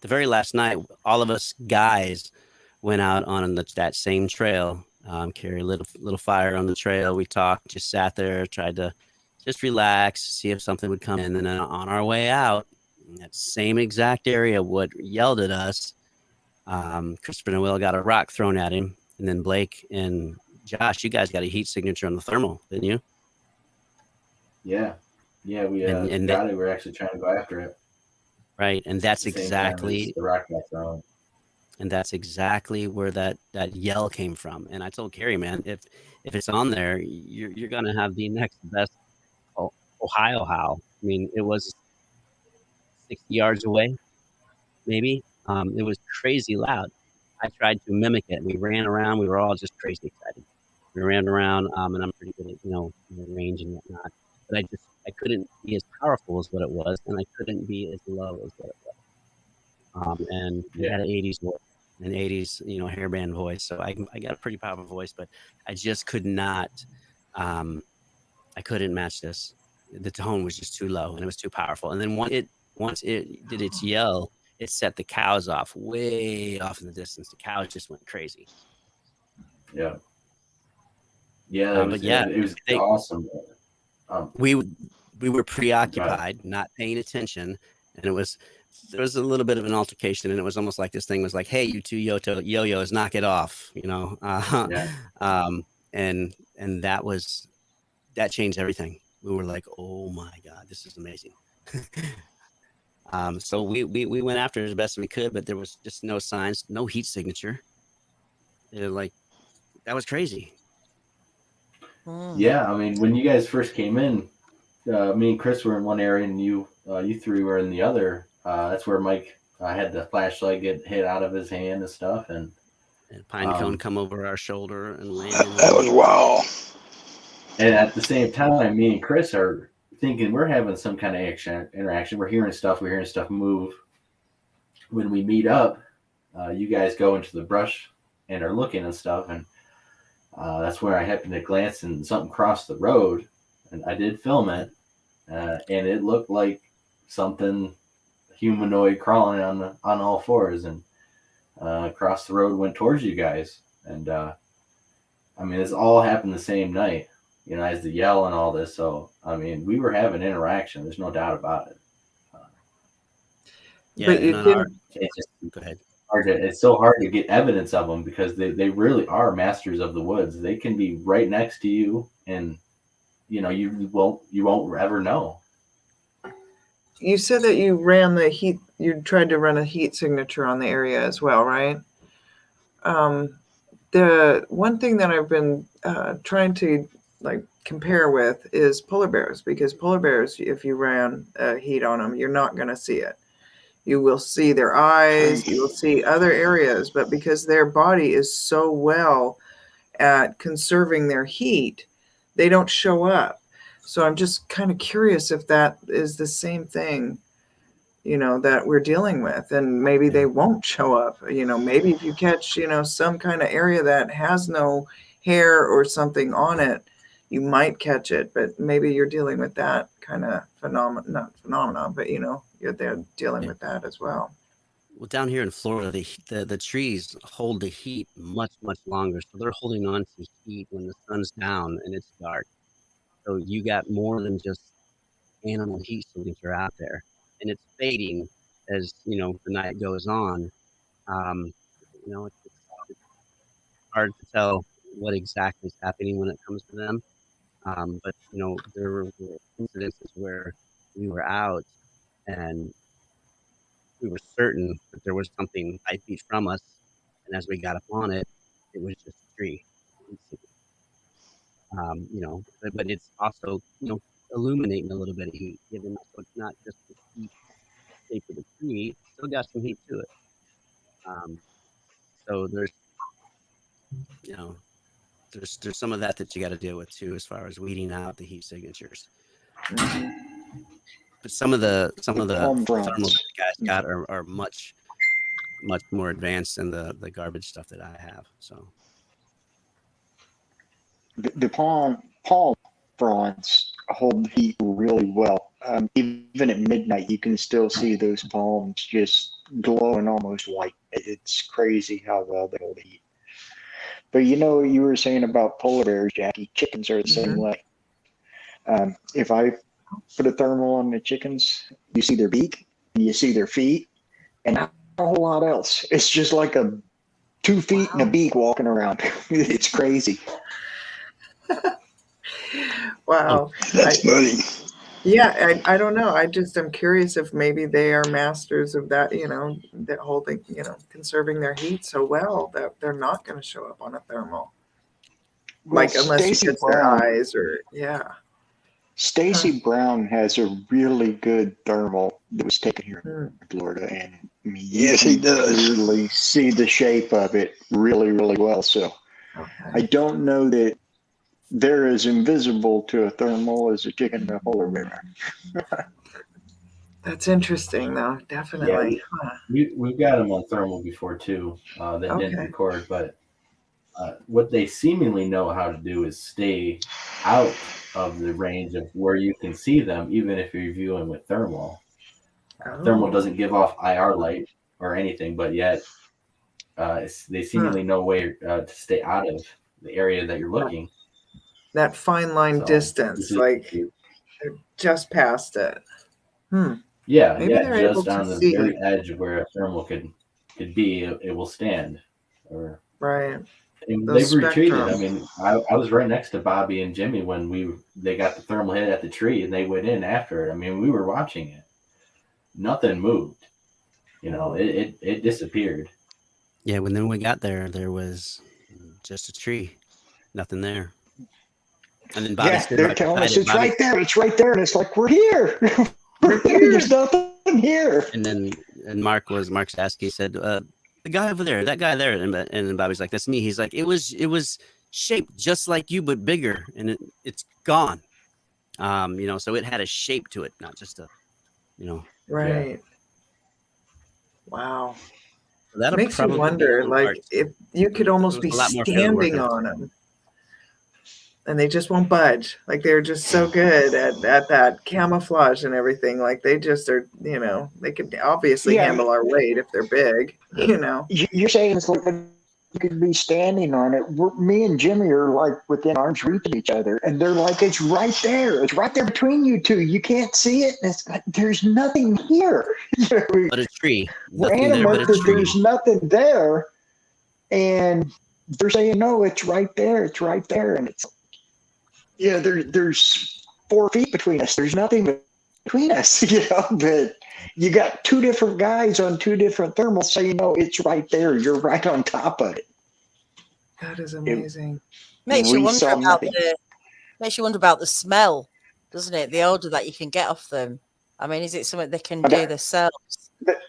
very last night, all of us guys went out on that same trail. Carry a little fire on the trail. We talked, just sat there, tried to just relax, see if something would come in. And then on our way out, in that same exact area, what yelled at us, Christopher Noel got a rock thrown at him. And then Blake and Josh, you guys got a heat signature on the thermal, didn't you? Yeah. Yeah, we got it. We're actually trying to go after it. Right. And that's exactly the rock got thrown. And that's exactly where that yell came from. And I told Kerry, man, if it's on there, you're gonna have the next best Ohio howl. I mean, it was 60 yards away, maybe. It was crazy loud. I tried to mimic it. We ran around. We were all just crazy excited. We ran around, and I'm pretty good at range and whatnot. But I couldn't be as powerful as what it was, and I couldn't be as low as what it was. And I had an 80s voice, an 80s hairband voice, so I got a pretty powerful voice, but I just could not. I couldn't match this. The tone was just too low, and it was too powerful. And then once it did its yell, it set the cows off way off in the distance. The cows just went crazy. Yeah. Yeah, it was awesome. We were preoccupied, not paying attention, and there was a little bit of an altercation, and it was almost like this thing was like, "Hey, you two yo-yos, knock it off," and that changed everything. We were like, "Oh my God, this is amazing." So we went after it as best we could, but there was just no signs, no heat signature. That was crazy. Yeah, I mean, when you guys first came in, me and Chris were in one area, and you three were in the other. That's where Mike had the flashlight get hit out of his hand and stuff, and pine cone come over our shoulder and land. That was wow. And at the same time, me and Chris are thinking we're having some kind of interaction. We're hearing stuff move. When we meet up, you guys go into the brush and are looking and stuff, and that's where I happened to glance and something crossed the road, and I did film it, and it looked like something humanoid crawling on all fours and across the road went towards you guys. And I mean, this all happened the same night, as the yell and all this. So I mean, we were having interaction. There's no doubt about it. But you didn't. Go ahead. It's so hard to get evidence of them because they really are masters of the woods. They can be right next to you, and you won't ever know. You said that you ran the heat. You tried to run a heat signature on the area as well, right? The one thing that I've been trying to like compare with is polar bears, because polar bears, if you ran heat on them, you're not going to see it. You will see their eyes, you will see other areas, but because their body is so well at conserving their heat, they don't show up. So I'm just kind of curious if that is the same thing, you know, that we're dealing with, and maybe they won't show up. You know, maybe if you catch, you know, some kind of area that has no hair or something on it, you might catch it, but maybe you're dealing with that kind of not phenomenon, but you know, they're dealing with that as well. Well, down here in Florida, the trees hold the heat much longer, so they're holding on to heat when the sun's down and it's dark. So you got more than just animal heat signature out there, and it's fading as you know the night goes on. You know, it's hard to tell what exactly is happening when it comes to them. But you know, there were incidences where we were out and we were certain that there was something 5 feet from us, and as we got up on it, it was just a tree. You know, but it's also, you know, illuminating a little bit of heat, given so it's not just the heat shape of the tree, it's still got some heat to it. So there's, you know, there's some of that you got to deal with too, as far as weeding out the heat signatures. But some of the thermals that guys got are much more advanced than the garbage stuff that I have. So the palm fronds hold heat really well. Even at midnight, you can still see those palms just glowing almost white. It's crazy how well they hold heat. But you know, you were saying about polar bears, Jackie, chickens are the same way. If I put a thermal on the chickens, you see their beak, you see their feet, and not a whole lot else. It's just like a 2 feet and a beak walking around. It's crazy. Wow. That's funny. Yeah, I don't know. I'm curious if maybe they are masters of that, you know, that holding, you know, conserving their heat so well that they're not going to show up on a thermal. Well, like, unless you catch their eyes or, yeah. Stacy Brown has a really good thermal that was taken here in Florida, and I mean, Yes, he does. really see the shape of it really, really well. So I don't know that they're as invisible to a thermal as a chicken and a polar bear. That's interesting, though. Definitely. Yeah, we've got them on thermal before too. That didn't record, but what they seemingly know how to do is stay out of the range of where you can see them, even if you're viewing with thermal. Thermal doesn't give off IR light or anything, but yet they seemingly know where to stay out of the area that you're looking. That fine line distance, like they're just past it. Yeah, Maybe they're able just on to the see. very edge of where a thermal could be, it will stand. Or Right. they've retreated. I mean, I was right next to Bobby and Jimmy when they got the thermal hit at the tree and they went in after it. I mean, we were watching it. Nothing moved. You know, it disappeared. yeah, when we got there was just a tree, nothing there. And then Bobby stood they're right telling us beside it. it's right there. It's right there, and it's like we're here. We're here. There's nothing here. And Mark asked. He said, "The guy over there, that guy there," and then Bobby's like, "That's me." He's like, "It was shaped just like you, but bigger, and it's gone." You know, so it had a shape to it, not just a, you know. Right. Yeah. Wow. So that'll Makes you probably wonder, be like, parts. if you could almost be a lot more field work standing out on them, and they just won't budge. Like, they're just so good at that camouflage and everything. Like, they just are, you know, they could obviously handle our weight if they're big, you know. You're saying it's like you could be standing on it. Me and Jimmy are like within arm's reach of each other, and they're like, it's right there. It's right there between you two. You can't see it. And it's like, there's nothing here. But a tree. We're Nothing there but animate a that tree. there's nothing there, and they're saying, no, it's right there. It's right there. And it's, yeah, there's 4 feet between us. There's nothing between us, you know, but you got two different guys on two different thermals saying, no, it's right there. You're right on top of it. That is amazing. Makes you We wonder saw about nothing. the smell, doesn't it? The odor that you can get off them. I mean, is it something they can But do that- themselves? that-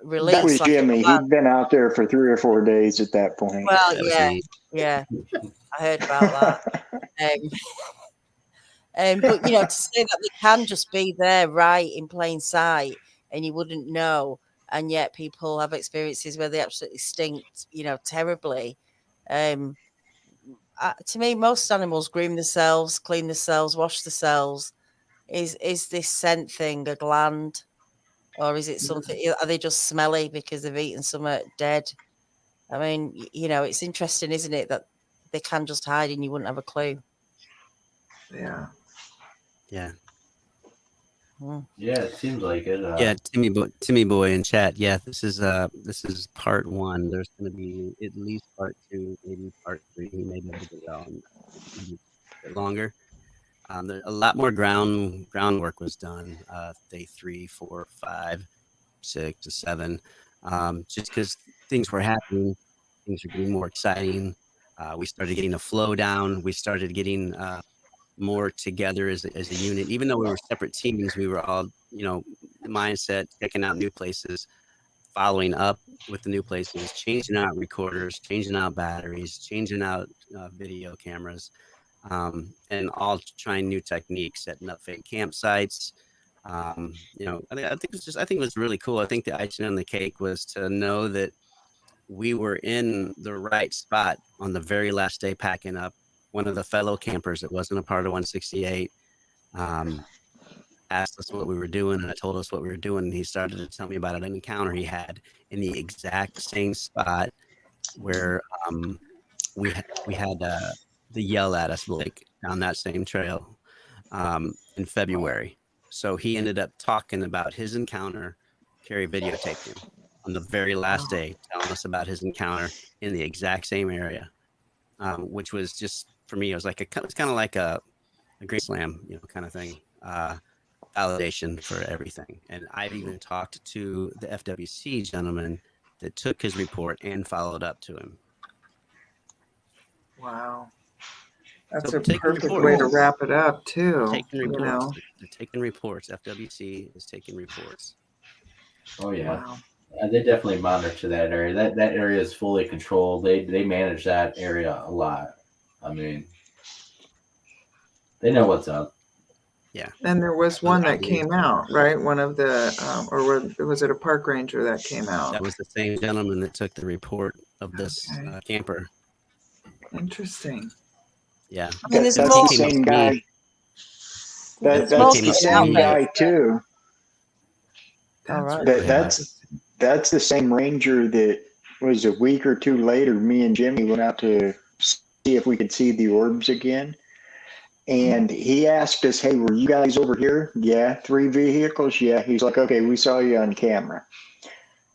Release That was like a Jimmy. gland? He'd been out there for 3 or 4 days at that point. Well, That was yeah, neat. yeah. I heard about that. But to say that they can just be there, right in plain sight, and you wouldn't know, and yet people have experiences where they absolutely stink, terribly. To me, most animals groom themselves, clean themselves, wash themselves. Is this scent thing a gland, or is it something? Are they just smelly because they've eaten something dead? I mean, it's interesting, isn't it, that they can just hide and you wouldn't have a clue. Yeah. Yeah. Yeah, it seems like it. Yeah, Timmy boy in chat. Yeah, this is part 1. There's going to be at least part 2, maybe part 3. He may be able to get it on maybe a bit longer. There, a lot more groundwork was done. Day 3, 4, 5, 6, 7. Just because things were happening, things were getting more exciting. We started getting a flow down. We started getting more together as a unit. Even though we were separate teams, we were all, mindset, checking out new places, following up with the new places, changing out recorders, changing out batteries, changing out video cameras, and all trying new techniques, setting up fake campsites. I think it was really cool. I think the icing on the cake was to know that we were in the right spot on the very last day packing up. One of the fellow campers that wasn't a part of 168 asked us what we were doing, and I told us what we were doing. And he started to tell me about an encounter he had in the exact same spot where we had the yell at us, like down that same trail in February. So he ended up talking about his encounter. Kerry videotaped him on the very last day, telling us about his encounter in the exact same area, which was just, for me, it was kind of like a Green Slam, kind of thing, validation for everything. And I've even talked to the FWC gentleman that took his report and followed up to him. Wow. That's So a taking perfect reports. way to wrap it up, too. Taking reports. They're taking reports. FWC is taking reports. Oh yeah. Wow. They definitely monitor that area. That area is fully controlled. They manage that area a lot. I mean, they know what's up. Yeah. And there was one that came out, right? One of the, or was it a park ranger that came out? That was the same gentleman that took the report of this camper. Interesting. Yeah. I mean, there's That's more. the same guy. That's mostly the same out there. guy too. All right. That's the same ranger that was a week or 2 later. Me and Jimmy went out to see if we could see the orbs again, and he asked us, "Hey, were you guys over here?" Yeah. 3 vehicles. Yeah. He's like, "Okay, we saw you on camera."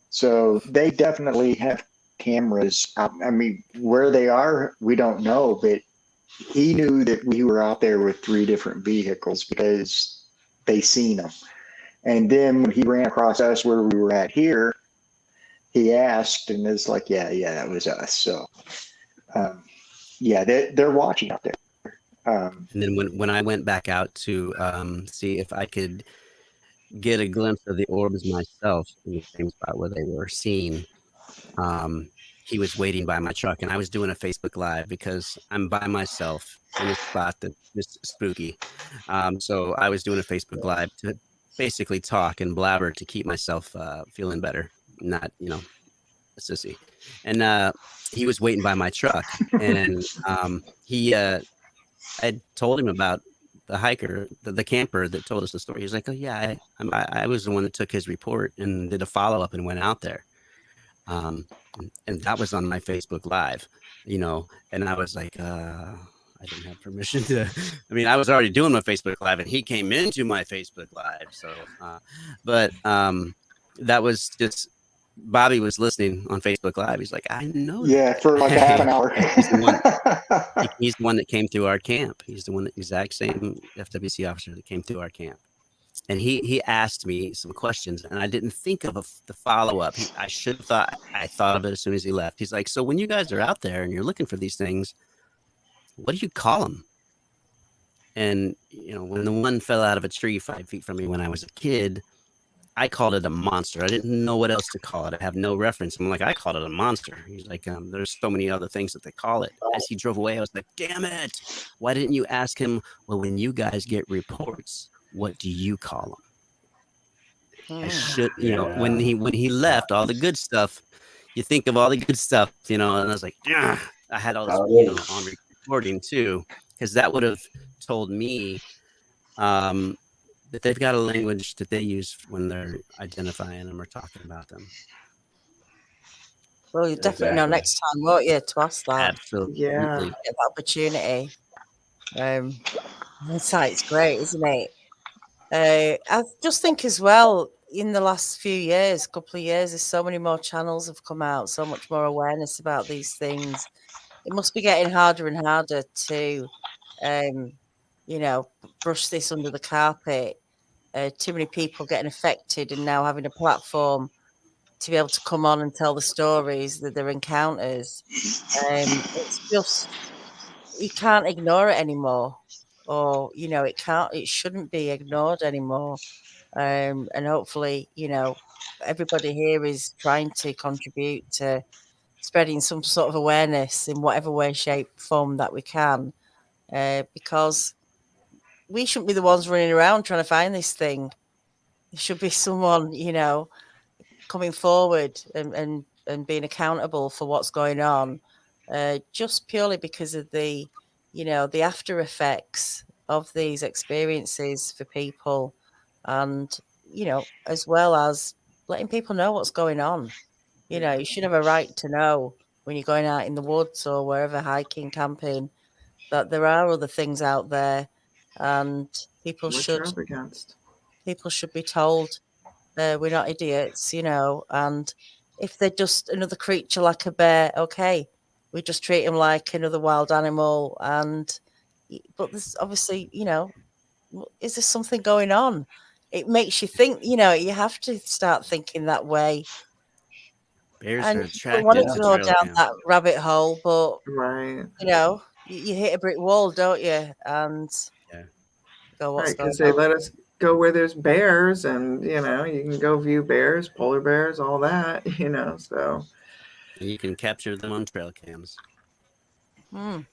So they definitely have cameras. I mean, where they are, we don't know, but he knew that we were out there with 3 different vehicles because they seen them. And then when he ran across us where we were at here, he asked, and it's like, yeah, that was us. So, they're watching out there. And then when I went back out to see if I could get a glimpse of the orbs myself in the same spot where they were seen, he was waiting by my truck, and I was doing a Facebook Live because I'm by myself in a spot that's just spooky. So I was doing a Facebook Live to basically talk and blabber to keep myself feeling better, not, a sissy. And he was waiting by my truck, and I told him about the hiker, the camper that told us the story. He was like, "Oh yeah, I was the one that took his report and did a follow up and went out there." And that was on my Facebook Live, and I was like, I didn't have permission to, I was already doing my Facebook Live and he came into my Facebook Live. So, but that was just, Bobby was listening on Facebook Live. He's like, I know. Yeah, for like half an hour. He's the one that came through our camp. He's the exact same FWC officer that came through our camp. and he asked me some questions, and I didn't think of the follow-up. I should have thought. I thought of it as soon as he left. He's like, so when you guys are out there and you're looking for these things, what do you call them? And when the one fell out of a tree 5 feet from me when I was a kid, I called it a monster. I didn't know what else to call it. I have no reference. I'm like, I called it a monster. He's like, there's so many other things that they call it. As he drove away, I was like, damn it. Why didn't you ask him, well, when you guys get reports, what do you call them? I should, when he left, all the good stuff, you think of all the good stuff, and I was like, yeah, I had all this on recording too, because that would have told me that they've got a language that they use when they're identifying them or talking about them. Well, you definitely know next time, won't you, to ask that? Absolutely. Yeah. Get that opportunity. It's great, isn't it? I just think as well, in the last few years, couple of years, there's so many more channels have come out, so much more awareness about these things. It must be getting harder and harder to, brush this under the carpet. Too many people getting affected and now having a platform to be able to come on and tell the stories that their encounters. It's just, you can't ignore it anymore, or it shouldn't be ignored anymore. And hopefully, everybody here is trying to contribute to spreading some sort of awareness in whatever way, shape, form that we can, because we shouldn't be the ones running around trying to find this thing. There should be someone, coming forward and being accountable for what's going on, just purely because of the after effects of these experiences for people, and, as well as letting people know what's going on. You should have a right to know when you're going out in the woods or wherever, hiking, camping, that there are other things out there. And people should be told we're not idiots, and if they're just another creature like a bear, okay, we just treat them like another wild animal. But there's obviously, is there something going on? It makes you think, you have to start thinking that way. Bears and are you attracted don't want it to to go trail down cam. that rabbit hole, but Right. you hit a brick wall, don't you? And go, what's Right, going because they on? let us go where there's bears, and you can go view bears, polar bears, all that. So And you can capture them on trail cams.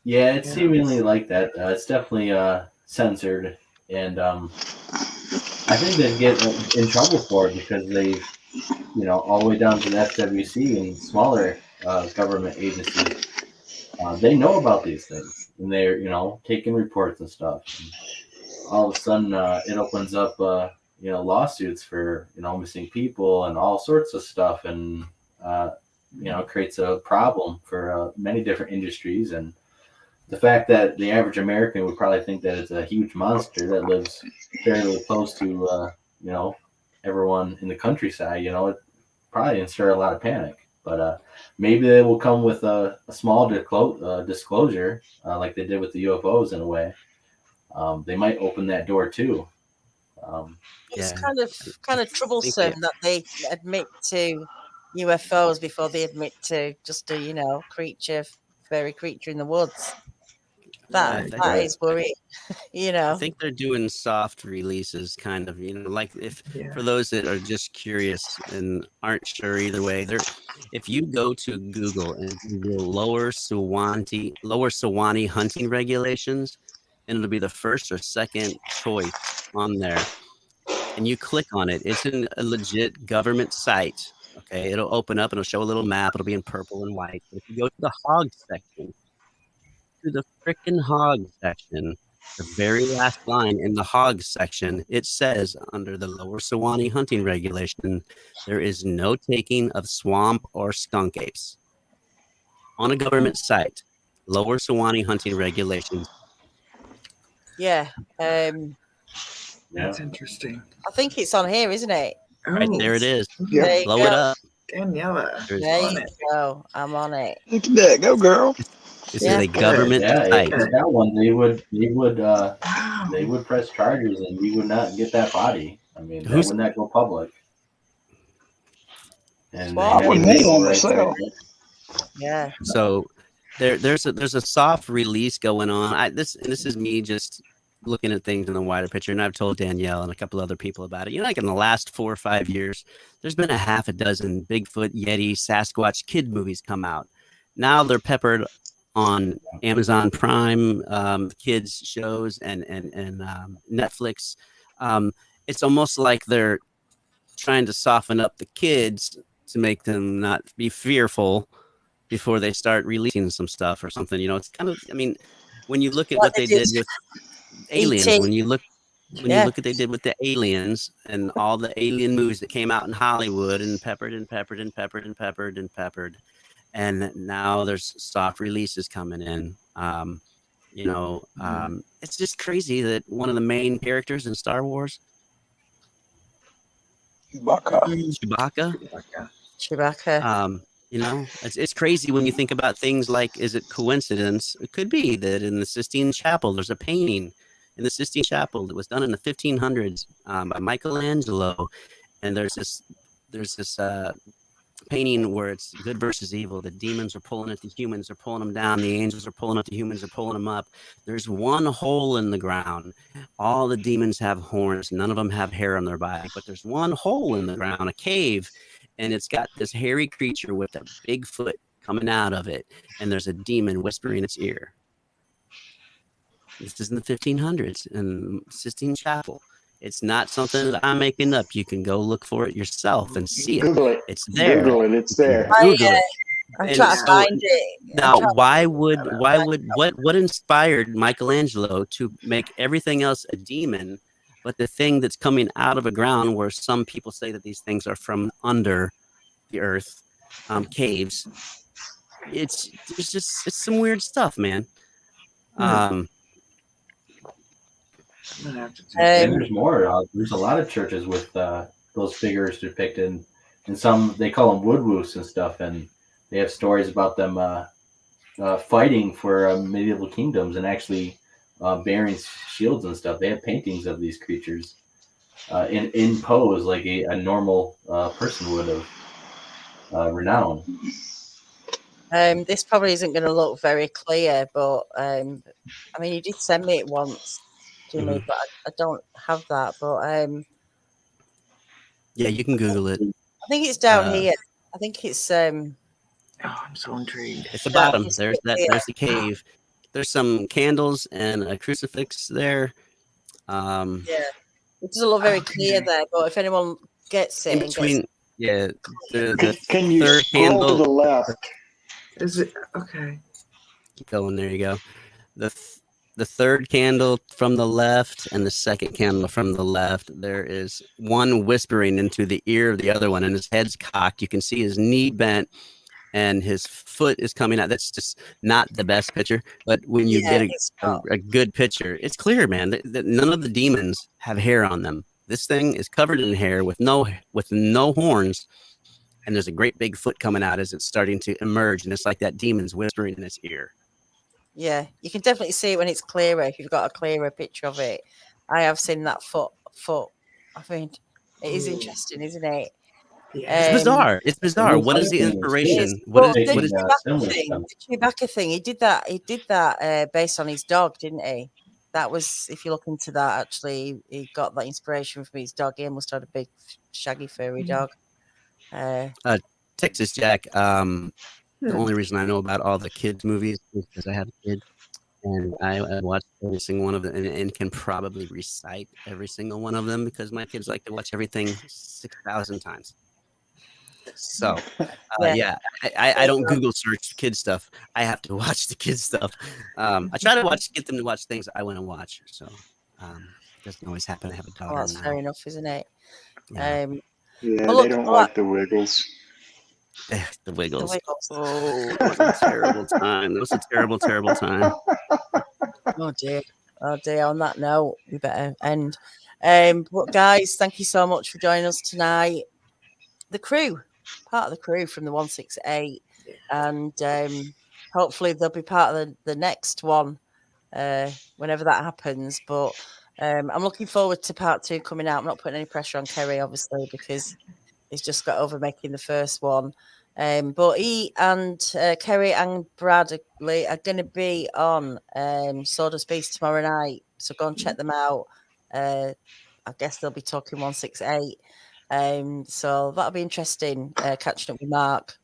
Yeah, it's seemingly like that. It's definitely censored, and I think they get in trouble for it because they've, all the way down to the FWC and smaller government agencies, they know about these things, and they're, taking reports and stuff. And all of a sudden, it opens up, lawsuits for, missing people and all sorts of stuff, and creates a problem for many different industries. And the fact that the average American would probably think that it's a huge monster that lives fairly close to, everyone in the countryside, it probably insure a lot of panic. But maybe they will come with a small disclosure, like they did with the UFOs in a way. They might open that door too. It's kind of troublesome that they admit to UFOs before they admit to just a fairy creature in the woods. That is worrying. I think they're doing soft releases, kind of, like for those that are just curious and aren't sure either way. If you go to Google and Google Lower Suwannee hunting regulations, and it'll be the first or second choice on there, and you click on it, it's in a legit government site. Okay, it'll open up and it'll show a little map. It'll be in purple and white. But if you go to the hog section, the very last line in the hog section, it says under the Lower Suwannee hunting regulation, there is no taking of swamp or skunk apes. On a government site, Lower Suwannee hunting regulations. Yeah. That's interesting. I think it's on here, isn't it? Right there it is. Yeah. Blow it up. Daniela. There you go. I'm on it. Look at that. Go, girl. This is a government site. If that one, they would press charges, and we would not get that body. I mean, Who's- wouldn't that go public? And Well, they I have wouldn't the need legal one rights myself. there. Yeah. So there's a soft release going on. This is me just looking at things in the wider picture, and I've told Danielle and a couple other people about it. You know, like in the last 4 or 5 years, there's been a half a dozen Bigfoot, Yeti, Sasquatch kid movies come out. Now they're peppered on Amazon Prime, kids shows, and Netflix. It's almost like they're trying to soften up the kids to make them not be fearful before they start releasing some stuff or something. You know, it's kind of, I mean, when you look at what they did with Aliens, E.T. when you look Yeah. at what they did with the Aliens and all the alien movies that came out in Hollywood and peppered and peppered and peppered and peppered and peppered, and now there's soft releases coming in. It's just crazy that one of the main characters in Star Wars, Chewbacca. it's crazy when you think about things like, is it coincidence? It could be that in the Sistine Chapel, there's a painting in the Sistine Chapel that was done in the 1500s by Michelangelo, and there's this painting where it's good versus evil. The demons are pulling at the humans, are pulling them down. The angels are pulling at the humans, are pulling them up. There's one hole in the ground. All the demons have horns. None of them have hair on their body, but there's one hole in the ground, a cave, and it's got this hairy creature with a big foot coming out of it, and there's a demon whispering in its ear. This is in the 1500s in Sistine Chapel. It's not something that I'm making up. You can go look for it yourself and see it. Google it. It's there. Google it. It's there. Google it. I'm And trying to so- find it. Now, what inspired Michelangelo to make everything else a demon, but the thing that's coming out of the ground, where some people say that these things are from under the earth, caves. It's some weird stuff, man. I'm gonna have to check. And there's more. There's a lot of churches with those figures depicted, and some they call them woodwoos and stuff, and they have stories about them fighting for medieval kingdoms and actually bearing shields and stuff. They have paintings of these creatures in pose like a normal person would have renown. This probably isn't going to look very clear, but I mean, you did send me it once, Jimmy, but I don't have that. But Yeah, you can Google it. I think it's down here. I think it's Oh, I'm so intrigued. At the bottom, it's there's the cave. There's some candles and a crucifix there. yeah. It doesn't look very clear there, but if anyone gets it, In and between, gets the Can you third scroll candle. to the left? Is it okay? Keep going. There you go. The third candle from the left and the second candle from the left. There is one whispering into the ear of the other one, and his head's cocked. You can see his knee bent, and his foot is coming out. That's just not the best picture, but when you get a good picture, it's clear, man. That none of the demons have hair on them. This thing is covered in hair with no horns, and there's a great big foot coming out as it's starting to emerge, and it's like that demon's whispering in its ear. yeah, you can definitely see it when it's clearer. If you've got a clearer picture of it, I have seen that foot. I mean, it is interesting, isn't it? It's bizarre. It's bizarre. What is the inspiration? Well, What is the Chewbacca thing? He did that based on his dog, didn't he? That was, if you look into that, actually, he got that inspiration from his dog. He must have had a big, shaggy, furry dog. Texas Jack? The only reason I know about all the kids' movies is because I have a kid, and I watched every single one of them, and can probably recite every single one of them because my kids like to watch everything 6,000 times. So, I don't Google search kid stuff. I have to watch the kids stuff. I try to get them to watch things I want to watch. So, it doesn't always happen. I have a daughter. Oh, that's now. fair enough, isn't it? Yeah, well, they don't like the Wiggles. The Wiggles. The Wiggles. Oh, that was a terrible time. That was a terrible, terrible time. Oh dear. On that note, we better end. But guys, thank you so much for joining us tonight. The crew, part of the crew from the 168, and hopefully they'll be part of the next one whenever that happens. But I'm looking forward to part 2 coming out. I'm not putting any pressure on Kerry, obviously, because he's just got over making the first one. But he and Kerry and Bradley are going to be on Sawdust Beast tomorrow night. So go and check them out. I guess they'll be talking 168. So that'll be interesting, catching up with Mark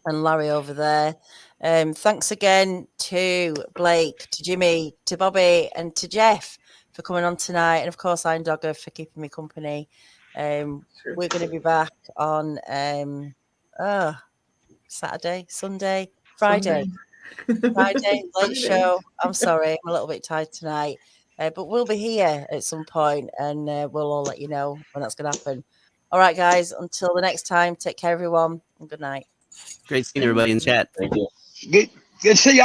and Larry over there. Thanks again to Blake, to Jimmie, to Bobby, and to Jeff for coming on tonight. And of course, Iron Dogger for keeping me company. We're going to be back on Saturday, Sunday, Friday. Friday, late show. I'm sorry, I'm a little bit tired tonight. But we'll be here at some point and we'll all let you know when that's going to happen. All right, guys, until the next time, take care, everyone, and good night. Great seeing everybody in chat. Thank you. Good to see you.